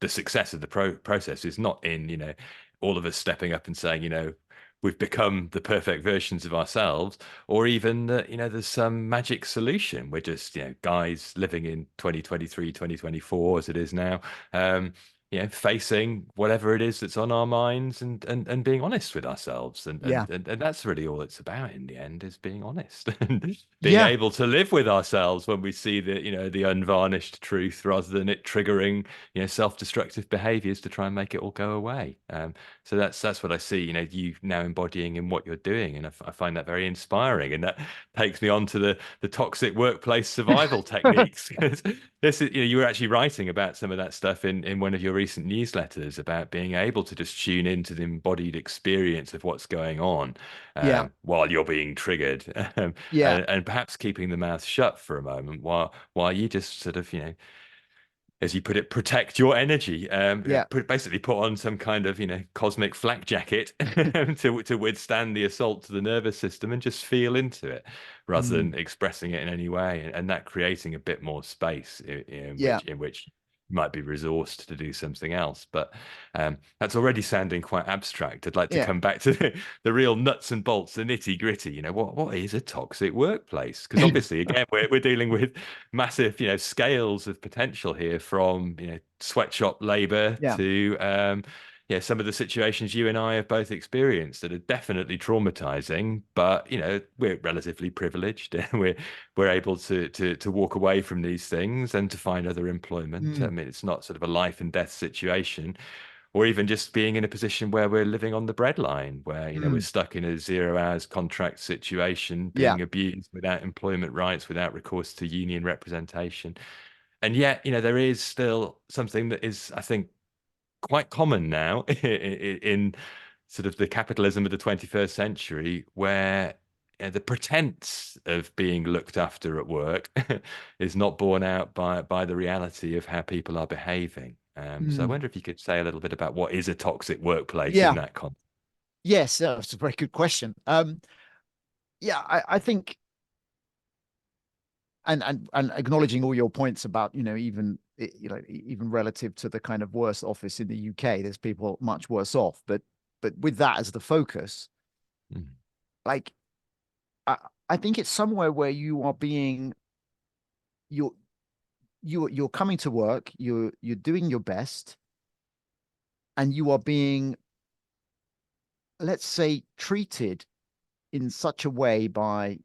the success of the process is not in, all of us stepping up and saying, we've become the perfect versions of ourselves, or even that, there's some magic solution. We're just, guys living in 2023, 2024, as it is now, facing whatever it is that's on our minds, and being honest with ourselves. And, Yeah. and and that's really all it's about in the end, is being honest, and being Yeah. able to live with ourselves when we see the unvarnished truth, rather than it triggering, self-destructive behaviors to try and make it all go away. So that's what I see, you now embodying in what you're doing. And I find that very inspiring. And that takes me on to the toxic workplace survival techniques. This is, you were actually writing about some of that stuff in one of your recent newsletters, about being able to just tune into the embodied experience of what's going on, Yeah. while you're being triggered, Yeah. and perhaps keeping the mouth shut for a moment, while you just sort of, as you put it, protect your energy. Yeah. Basically put on some kind of, cosmic flak jacket, to withstand the assault to the nervous system, and just feel into it, rather Mm. than expressing it in any way. And that creating a bit more space in Yeah. which might be resourced to do something else. But that's already sounding quite abstract. I'd like to Yeah. come back to the real nuts and bolts, the nitty gritty. What is a toxic workplace? Because obviously, again, we're dealing with massive, scales of potential here, from sweatshop labor Yeah. to yeah, some of the situations you and I have both experienced that are definitely traumatizing, but we're relatively privileged and we're able to walk away from these things and to find other employment. I Mm. mean, it's not sort of a life and death situation, or even just being in a position where we're living on the breadline, where we're Mm. stuck in a 0 hours contract situation, Yeah. being abused without employment rights, without recourse to union representation. And yet, there is still something that is, I think, quite common now in sort of the capitalism of the 21st century, where the pretense of being looked after at work is not borne out by the reality of how people are behaving. So I Mm. wonder if you could say a little bit about what is a toxic workplace in Yeah. that context. Yes, that's a very good question. Yeah, I think, and acknowledging all your points about, even relative to the kind of worst office in the UK, there's people much worse off. But with that as the focus, Mm, like I, I think it's somewhere where you are being you're you're coming to work, you're doing your best, and you are being, let's say, treated in such a way by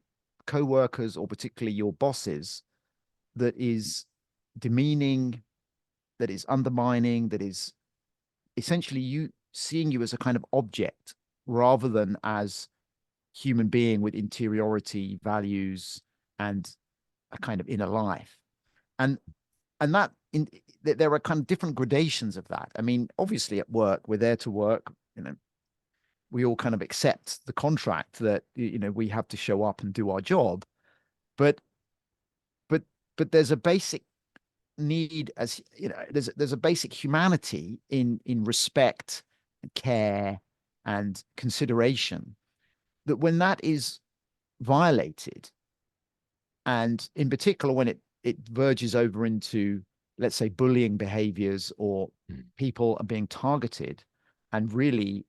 co-workers or particularly your bosses that is demeaning, that is undermining, that is essentially you seeing you as a kind of object rather than as human being with interiority, values, and a kind of inner life. And that there are kind of different gradations of that. I mean, obviously at work, we're there to work, we all kind of accept the contract that we have to show up and do our job. But but but there's a basic need, as there's a basic humanity in respect and care and consideration, that when that is violated, and in particular when it verges over into, let's say, bullying behaviors, or mm, people are being targeted, and really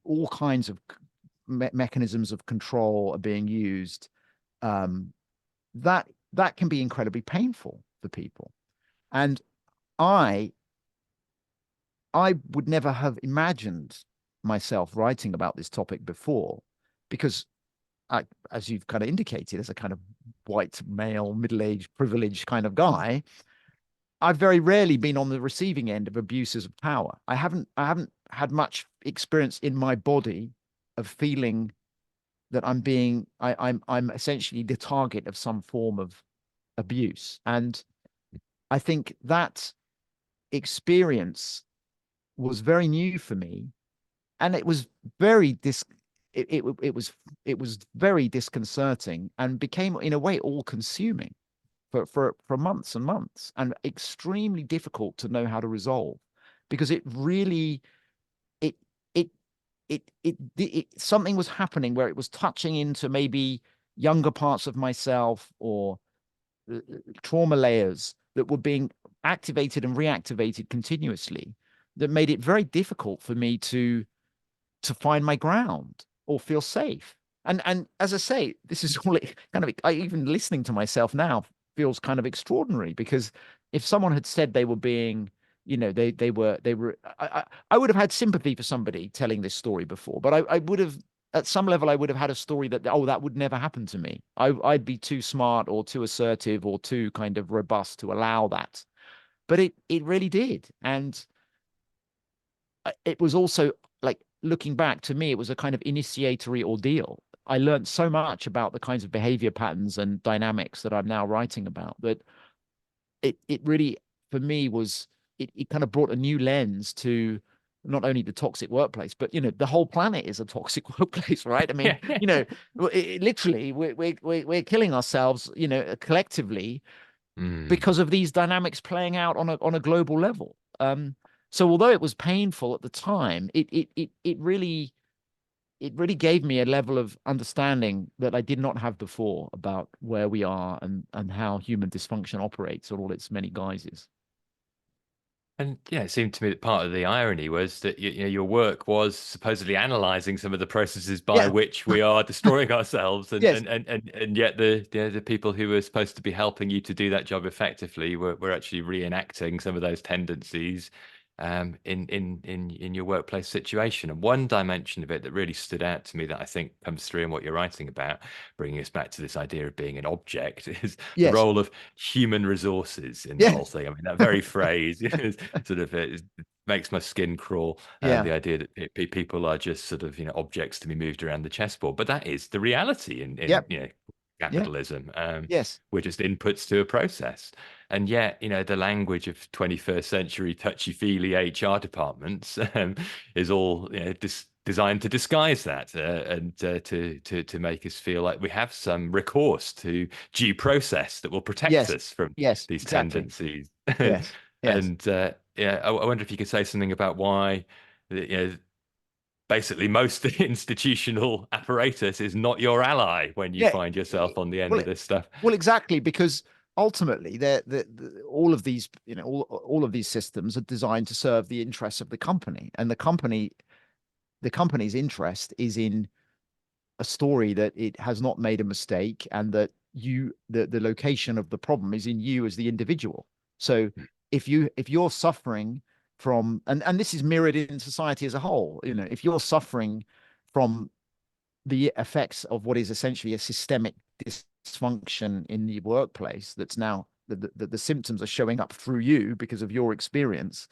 all kinds of mechanisms of control are being used, um, that can be incredibly painful for people. And I I would never have imagined myself writing about this topic before, because as you've kind of indicated, as a kind of white male, middle-aged, privileged kind of guy, I've very rarely been on the receiving end of abuses of power. I haven't had much experience in my body of feeling that I'm essentially the target of some form of abuse. And I think that experience was very new for me, and it was very it was very disconcerting, and became in a way all consuming for months and months, and extremely difficult to know how to resolve, because it really it it something was happening where it was touching into maybe younger parts of myself, or trauma layers that were being activated and reactivated continuously, that made it very difficult for me to find my ground or feel safe. And as I say, this is all kind of, even listening to myself now feels kind of extraordinary, because if someone had said they were being, they were, I would have had sympathy for somebody telling this story before, but I would have, at some level, I would have had a story that, oh, that would never happen to me. I'd be too smart or too assertive or too kind of robust to allow that. But it really did. And it was also, like, looking back, to me, it was a kind of initiatory ordeal. I learned so much about the kinds of behavior patterns and dynamics that I'm now writing about, that it really, for me, was, it kind of brought a new lens to not only the toxic workplace, but the whole planet is a toxic workplace, right? I mean, yeah. literally, we're killing ourselves, collectively, Mm, because of these dynamics playing out on a global level. So although it was painful at the time, it really it really gave me a level of understanding that I did not have before about where we are and how human dysfunction operates in all its many guises. And yeah, it seemed to me that part of the irony was that you know, your work was supposedly analyzing some of the processes by Yeah. which we are destroying ourselves, Yes. and yet the you know, the people who were supposed to be helping you to do that job effectively were actually reenacting some of those tendencies in your workplace situation. And one dimension of it that really stood out to me that I think comes through in what you're writing about, bringing us back to this idea of being an object, is the Yes. role of human resources in the whole Yes. thing. I mean, that very phrase is sort of it makes my skin crawl. Yeah. The idea that people are just sort of objects to be moved around the chessboard, but that is the reality in Yep. Yeah. capitalism. Yes. We're just inputs to a process. And yet, the language of 21st century touchy-feely HR departments is all designed to disguise that and to make us feel like we have some recourse to due process that will protect Yes. us from Yes. these Exactly. tendencies. Yes. Yes. And yeah, I wonder if you could say something about why, basically most institutional apparatus is not your ally when you Yeah. find yourself on the end Well, of this stuff. well, exactly, because ultimately, all of these, all of these systems are designed to serve the interests of the company, and the company's interest is in a story that it has not made a mistake, and that the location of the problem is in you as the individual. So if you're suffering from, and this is mirrored in society as a whole, if you're suffering from the effects of what is essentially a systemic dysfunction in the workplace, that's now the symptoms are showing up through you because of your experience.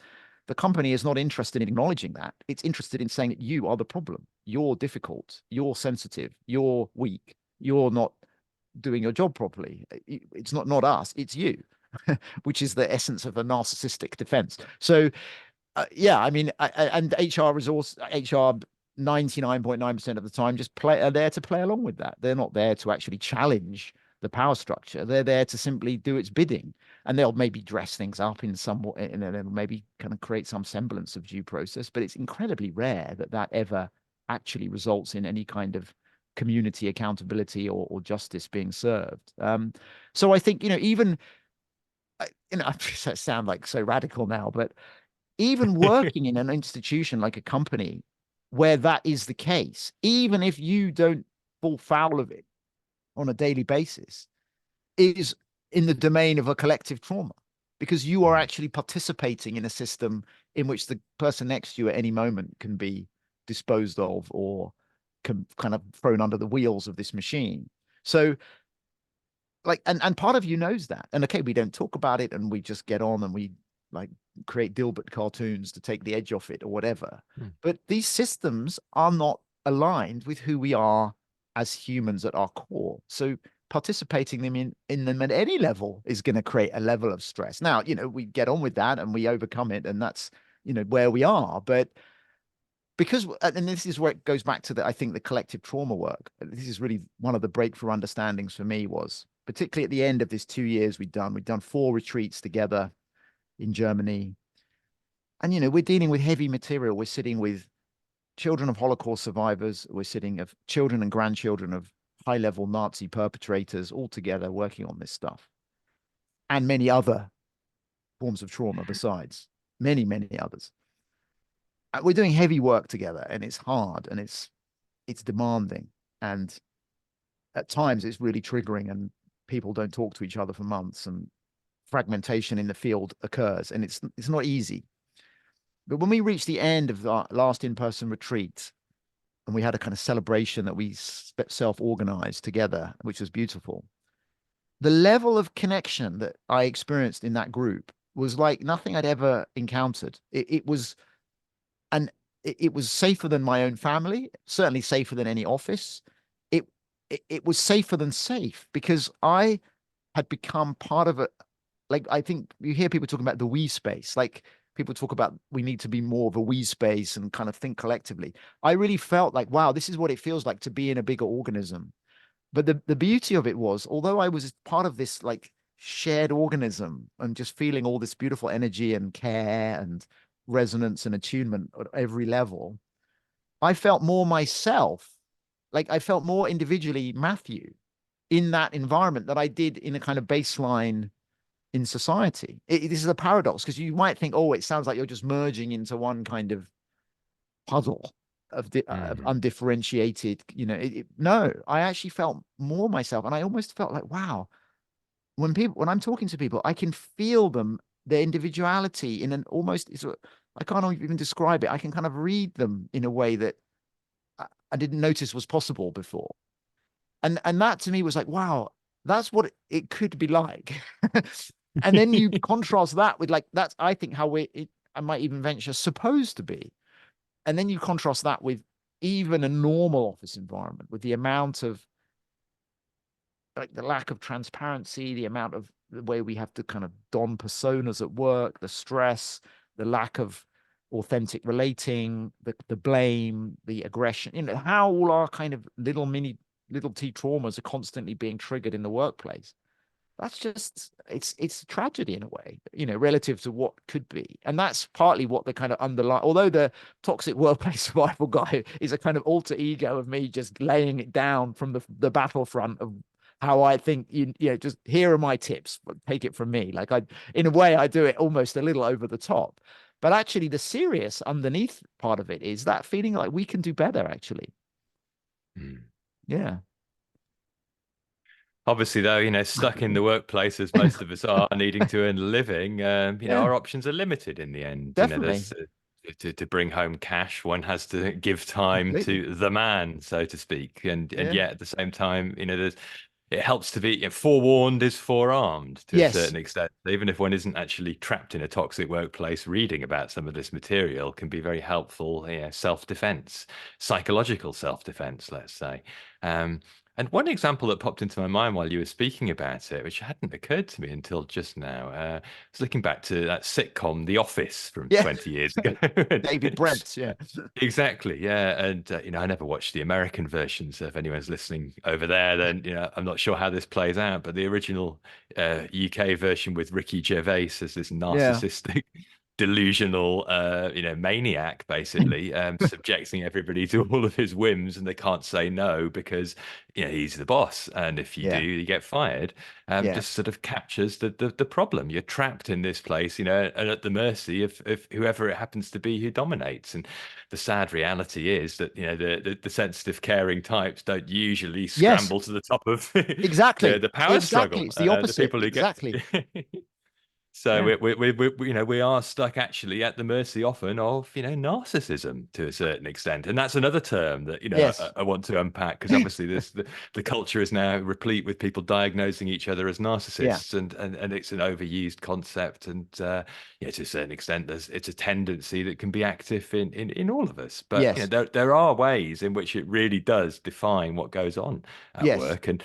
The company is not interested in acknowledging that. It's interested in saying that you are the problem. You're difficult. You're sensitive. You're weak. You're not doing your job properly. It's not us. It's you, which is the essence of a narcissistic defense. So yeah, I mean, and HR 99.9% of the time just are there to play along with that. They're not there to actually challenge the power structure. They're there to simply do its bidding, and they'll maybe dress things up in some way, and then maybe kind of create some semblance of due process. But it's incredibly rare that that ever actually results in any kind of community accountability or justice being served. So I think even I sound like so radical now, but even working in an institution like a company where that is the case, even if you don't fall foul of it on a daily basis, is in the domain of a collective trauma, because you are Mm. actually participating in a system in which the person next to you at any moment can be disposed of or kind of thrown under the wheels of this machine. So like, and part of you knows that, and okay, we don't talk about it, and we just get on, and we like create Dilbert cartoons to take the edge off it or whatever. Mm. But these systems are not aligned with who we are as humans at our core. So participating them in them at any level is going to create a level of stress. Now, we get on with that and we overcome it, and that's where we are. But because, and this is where it goes back to I think the collective trauma work. This is really one of the breakthrough understandings for me, was particularly at the end of this 2 years we'd done 4 retreats together in Germany. And, we're dealing with heavy material. We're sitting with children of Holocaust survivors. We're sitting of children and grandchildren of high level Nazi perpetrators, all together working on this stuff, and many other forms of trauma besides, many, many others. We're doing heavy work together, and it's hard, and it's demanding. And at times it's really triggering, and people don't talk to each other for months, and fragmentation in the field occurs, and it's not easy. But when we reached the end of our last in-person retreat, and we had a kind of celebration that we self-organized together, which was beautiful, the level of connection that I experienced in that group was like nothing I'd ever encountered. It was, and it was safer than my own family, certainly safer than any office. It it was safer than safe, because I had become part of it. Like, I think you hear people talking about the we space, like people talk about we need to be more of a we space and kind of think collectively. I really felt like, wow, this is what it feels like to be in a bigger organism. But the beauty of it was, although I was part of this like shared organism and just feeling all this beautiful energy and care and resonance and attunement at every level, I felt more myself, like I felt more individually Matthew in that environment that I did in a kind of baseline in society. This is a paradox because you might think, oh, it sounds like you're just merging into one kind of puzzle of Mm. undifferentiated, no, I actually felt more myself. And I almost felt like, wow, when I'm talking to people, I can feel them, their individuality in an almost, I can't even describe it. I can kind of read them in a way that I didn't notice was possible before. And that to me was like, wow, that's what it could be like. And then you contrast that with like, that's, I think, how I might even venture, supposed to be. And then you contrast that with even a normal office environment, with the amount of, like, the lack of transparency, the amount of the way we have to kind of don personas at work, the stress, the lack of authentic relating, the blame, the aggression, how all our kind of little t traumas are constantly being triggered in the workplace. That's just, it's a tragedy in a way, relative to what could be. And that's partly what the kind of underlying, although the toxic workplace survival guy is a kind of alter ego of me just laying it down from the battlefront of how I think, just here are my tips, but take it from me. Like, in a way, I do it almost a little over the top. But actually the serious underneath part of it is that feeling like we can do better, actually. Mm. Yeah. Obviously, though, stuck in the workplace as most of us are, needing to earn a living, Yeah, our options are limited in the end. definitely. There's to bring home cash, one has to give time Completely. to the man, so to speak, and Yeah. yet at the same time, it helps to be, forewarned is forearmed to a Yes. certain extent. Even if one isn't actually trapped in a toxic workplace, reading about some of this material can be very helpful, self-defense, psychological self-defense, let's say. Um, and one example that popped into my mind while you were speaking about it, which hadn't occurred to me until just now, was looking back to that sitcom, The Office, from Yeah. 20 years ago. David Brent. Yeah. Exactly, yeah, and I never watched the American version, so if anyone's listening over there, then I'm not sure how this plays out. But the original UK version with Ricky Gervais as this Yeah. narcissistic, delusional, maniac, basically subjecting everybody to all of his whims, and they can't say no because he's the boss, and if you do, Yeah. you get fired. Yeah. Just sort of captures the problem. You're trapped in this place, and at the mercy of whoever it happens to be who dominates. And the sad reality is that the sensitive, caring types don't usually Yes. scramble to the top of Exactly. the power Exactly. struggle. It's the The opposite. people who get Exactly. so Yeah. we are stuck actually at the mercy often of narcissism to a certain extent, and that's another term that Yes. I want to unpack, because obviously the culture is now replete with people diagnosing each other as Yeah. narcissists, and it's an overused concept, and to a certain extent it's a tendency that can be active in all of us, but Yes. there are ways in which it really does define what goes on at Yes. work. And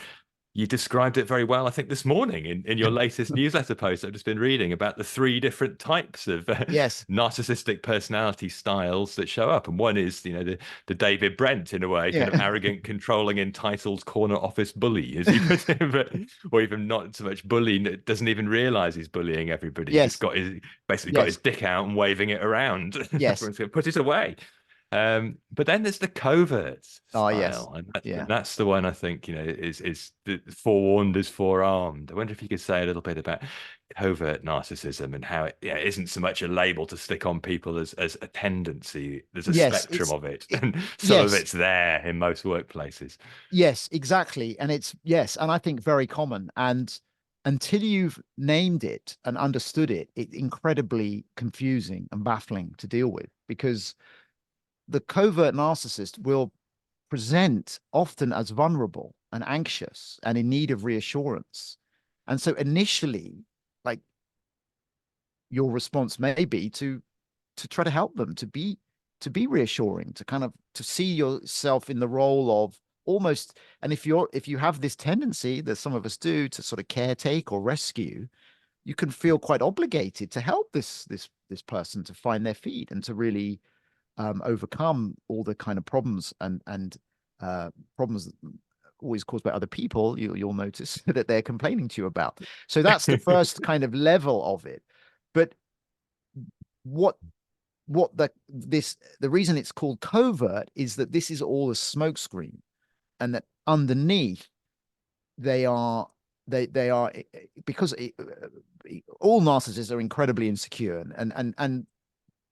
you described it very well, I think, this morning in your latest newsletter post I've just been reading about the three different types of Yes. narcissistic personality styles that show up. And one is, the David Brent, in a way, kind of Yeah. arrogant, controlling, entitled corner office bully, as he put it, or even not so much bullying, doesn't even realize he's bullying everybody. He's just Yes. basically got his Yes. dick out and waving it around. Yes. Everyone's going to put it away. But then there's the covert Oh, yes. style, and Yeah. that's the one I think is the forewarned is forearmed. I wonder if you could say a little bit about covert narcissism and how it isn't so much a label to stick on people as a tendency. There's a Yes. spectrum of it, It, and some of yes. it's there in most workplaces. Yes, exactly. And yes, and I think very common. And until you've named it and understood it, it's incredibly confusing and baffling to deal with, because the covert narcissist will present often as vulnerable and anxious and in need of reassurance. And so initially, like, your response may be to try to help them, to be reassuring, to kind of to see yourself in the role of almost, and if you have this tendency that some of us do to sort of caretake or rescue, you can feel quite obligated to help this person to find their feet and to really overcome all the kind of problems and problems always caused by other people. You'll notice that they're complaining to you about. So that's the first kind of level of it. But what what the reason it's called covert is that this is all a smokescreen, and that underneath they are they are because all narcissists are incredibly insecure, and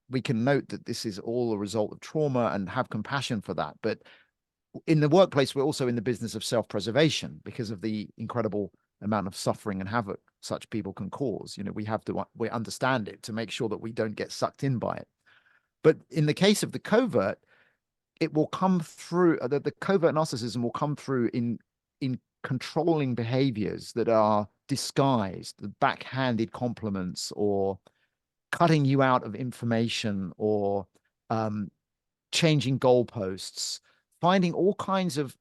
we can note that this is all a result of trauma and have compassion for that. But in the workplace, we're also in the business of self-preservation because of the incredible amount of suffering and havoc such people can cause. We understand it to make sure that we don't get sucked in by it. But in the case of the covert, it will come through the covert narcissism will come through in controlling behaviors that are disguised, the backhanded compliments, or cutting you out of information, or changing goalposts, finding all kinds of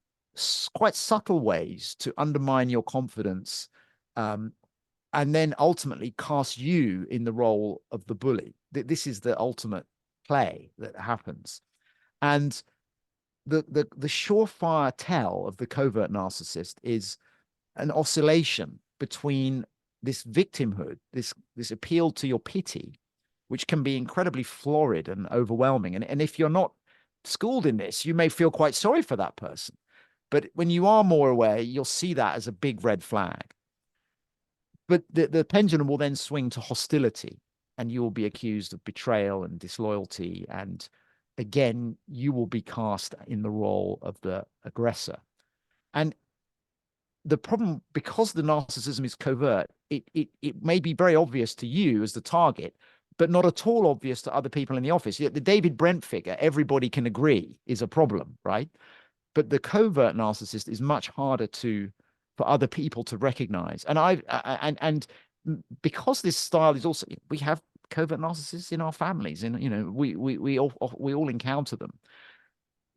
quite subtle ways to undermine your confidence, and then ultimately cast you in the role of the bully. This is the ultimate play that happens. And the surefire tell of the covert narcissist is an oscillation between this victimhood, this appeal to your pity, which can be incredibly florid and overwhelming. And if you're not schooled in this, you may feel quite sorry for that person. But when you are more aware, you'll see that as a big red flag. But the pendulum will then swing to hostility, and you will be accused of betrayal and disloyalty. And again, you will be cast in the role of the aggressor. And the problem, because the narcissism is covert, it may be very obvious to you as the target, but not at all obvious to other people in the office. The David Brent figure, everybody can agree, is a problem, right? But the covert narcissist is much harder for other people to recognize. And because this style is also, we have covert narcissists in our families, and we all encounter them.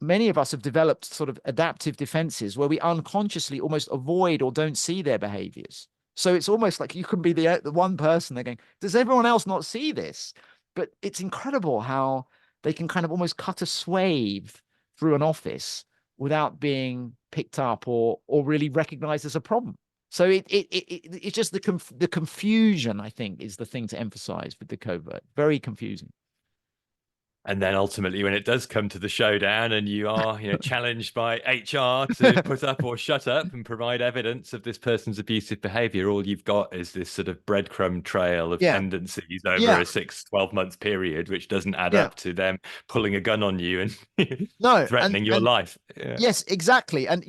Many of us have developed sort of adaptive defenses where we unconsciously almost avoid or don't see their behaviors. So it's almost like you can be the one person they're going, does everyone else not see this? But it's incredible how they can kind of almost cut a swathe through an office without being picked up or really recognized as a problem. So it's just the confusion, I think, is the thing to emphasize with the covert. Very confusing. And then ultimately, when it does come to the showdown and you are, challenged by HR to put up or shut up and provide evidence of this person's abusive behavior, all you've got is this sort of breadcrumb trail of Yeah. tendencies over Yeah. a 12 month period, which doesn't add Yeah. up to them pulling a gun on you and No. threatening your And life. Yeah. yes, exactly. And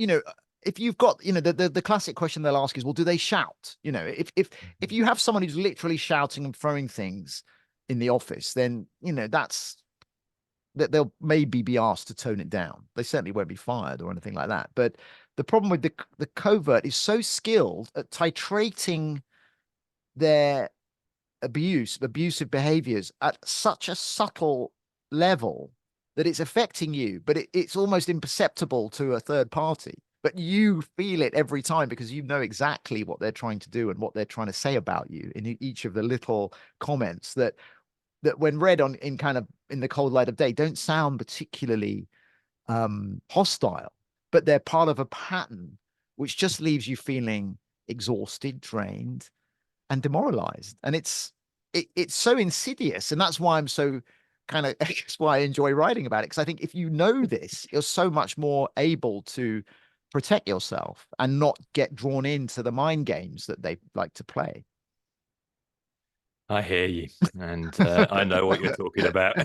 if you've got, the classic question they'll ask is, well, do they shout? If you have someone who's literally shouting and throwing things in the office, then that's that they'll maybe be asked to tone it down. They certainly won't be fired or anything like that. But the problem with the covert is so skilled at titrating their abusive behaviors at such a subtle level that it's affecting you, but it's almost imperceptible to a third party. But you feel it every time because you know exactly what they're trying to do and what they're trying to say about you in each of the little comments that when read in kind of in the cold light of day don't sound particularly hostile, but they're part of a pattern which just leaves you feeling exhausted, drained, and demoralized. And it's so insidious, and that's why I'm so kind of that's why I enjoy writing about it, because I think if you know this, you're so much more able to protect yourself and not get drawn into the mind games that they like to play. I hear you, and I know what you're talking about.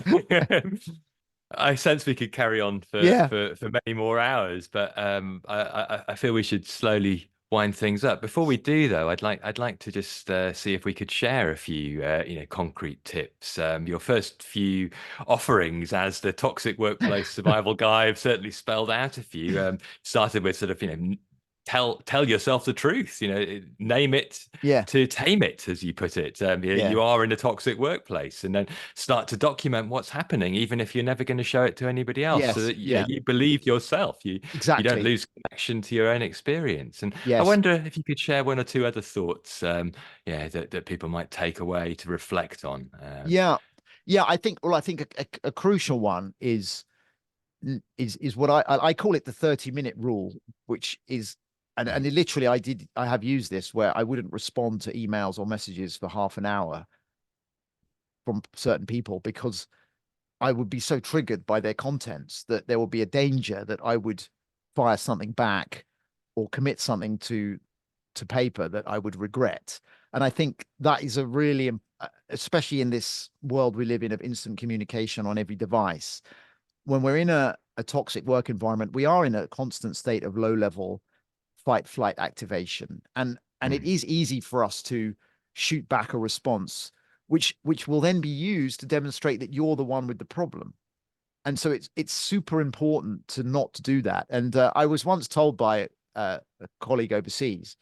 I sense we could carry on for Yeah. many more hours, but I feel we should slowly wind things up. Before we do, though, I'd like to just see if we could share a few concrete tips. Your first few offerings as the toxic workplace survival guy have certainly spelled out a few. Started with sort of tell yourself the truth, name it Yeah. to tame it, as you put it. Yeah. You are in a toxic workplace, and then start to document what's happening, even if you're never going to show it to anybody else, so Yes. that Yeah. you believe yourself. You don't Exactly. lose connection to your own experience. And I Yes. wonder if you could share one or two other thoughts, that people might take away to reflect on. Yeah. Yeah. I think a crucial one is what I call it the 30-minute rule, which is and literally I have used this where I wouldn't respond to emails or messages for half an hour from certain people because I would be so triggered by their contents that there would be a danger that I would fire something back or commit something to paper that I would regret. And I think that is a really, especially in this world we live in of instant communication on every device, when we're in a toxic work environment, we are in a constant state of low level fight flight activation. And it Mm. is easy for us to shoot back a response, which will then be used to demonstrate that you're the one with the problem. And so it's super important to not do that. And I was once told by a colleague overseas,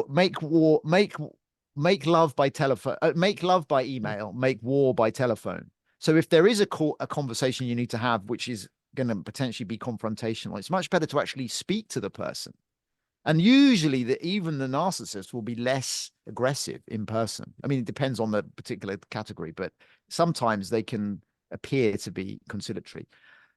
make war, make love by telephone, make love by email, make war by telephone. So if there is a conversation you need to have, which is going to potentially be confrontational, it's much better to actually speak to the person. And usually, even the narcissist will be less aggressive in person. I mean, it depends on the particular category, but sometimes they can appear to be conciliatory.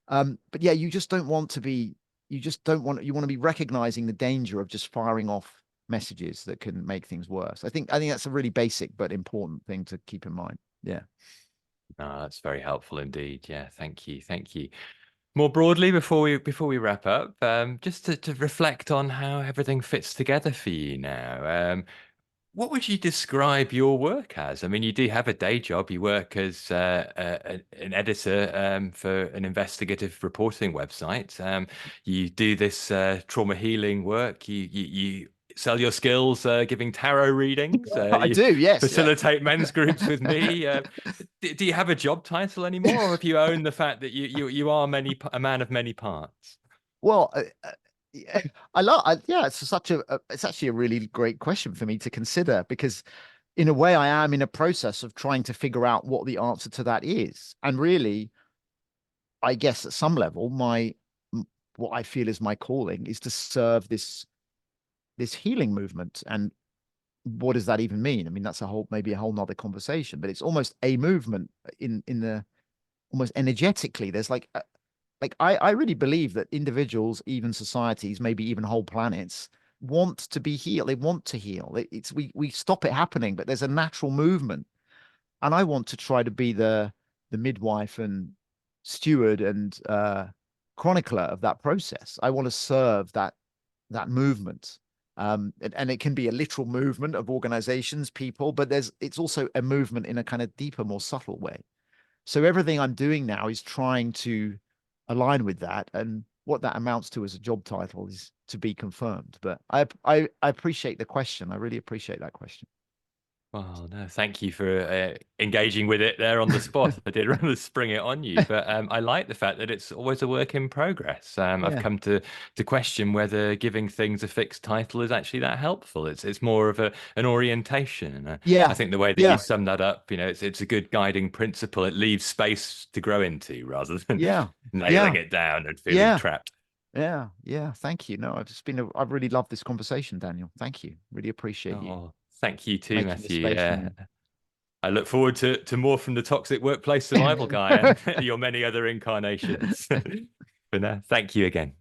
But yeah, you just don't want to be. You just don't want. You want to be recognizing the danger of just firing off messages that can make things worse. I think that's a really basic but important thing to keep in mind. Yeah. No, that's very helpful indeed. Yeah, thank you, thank you. More broadly, before we wrap up, just to reflect on how everything fits together for you now. What would you describe your work as? I mean, you do have a day job. You work as an editor for an investigative reporting website. You do this trauma healing work. You sell your skills giving tarot readings. I You do. Yes. Yeah. facilitate men's groups with me. Do you have a job title anymore, or have you owned the fact that you are a man of many parts? Well, yeah, I love. Yeah, it's actually a really great question for me to consider because, in a way, I am in a process of trying to figure out what the answer to that is. And really, I guess at some level, what I feel is my calling is to serve this healing movement. And what does that even mean? I mean, that's maybe a whole nother conversation, but it's almost a movement in the almost energetically. There's like I really believe that individuals, even societies, maybe even whole planets, want to be healed. They want to heal. It's we stop it happening, but there's a natural movement, and I want to try to be the midwife and steward and chronicler of that process. I want to serve that movement. And it can be a literal movement of organizations, people, but it's also a movement in a kind of deeper, more subtle way. So everything I'm doing now is trying to align with that. And what that amounts to as a job title is to be confirmed. But I appreciate the question. I really appreciate that question. Well, no, thank you for engaging with it there on the spot. I did rather spring it on you, but I like the fact that it's always a work in progress. I've Yeah. come to question whether giving things a fixed title is actually that helpful. It's more of an orientation, and I Yeah. think the way that you Yeah. sum that up, it's a good guiding principle. It leaves space to grow into rather than Yeah. nailing Yeah. it down and feeling Yeah. trapped. Yeah. Yeah. Thank you. No, I've really loved this conversation, Daniel. Thank you. Really appreciate you Oh, thank you too, making the Matthew. space for me. I look forward to more from the toxic workplace survival guy and your many other incarnations. But no, thank you again.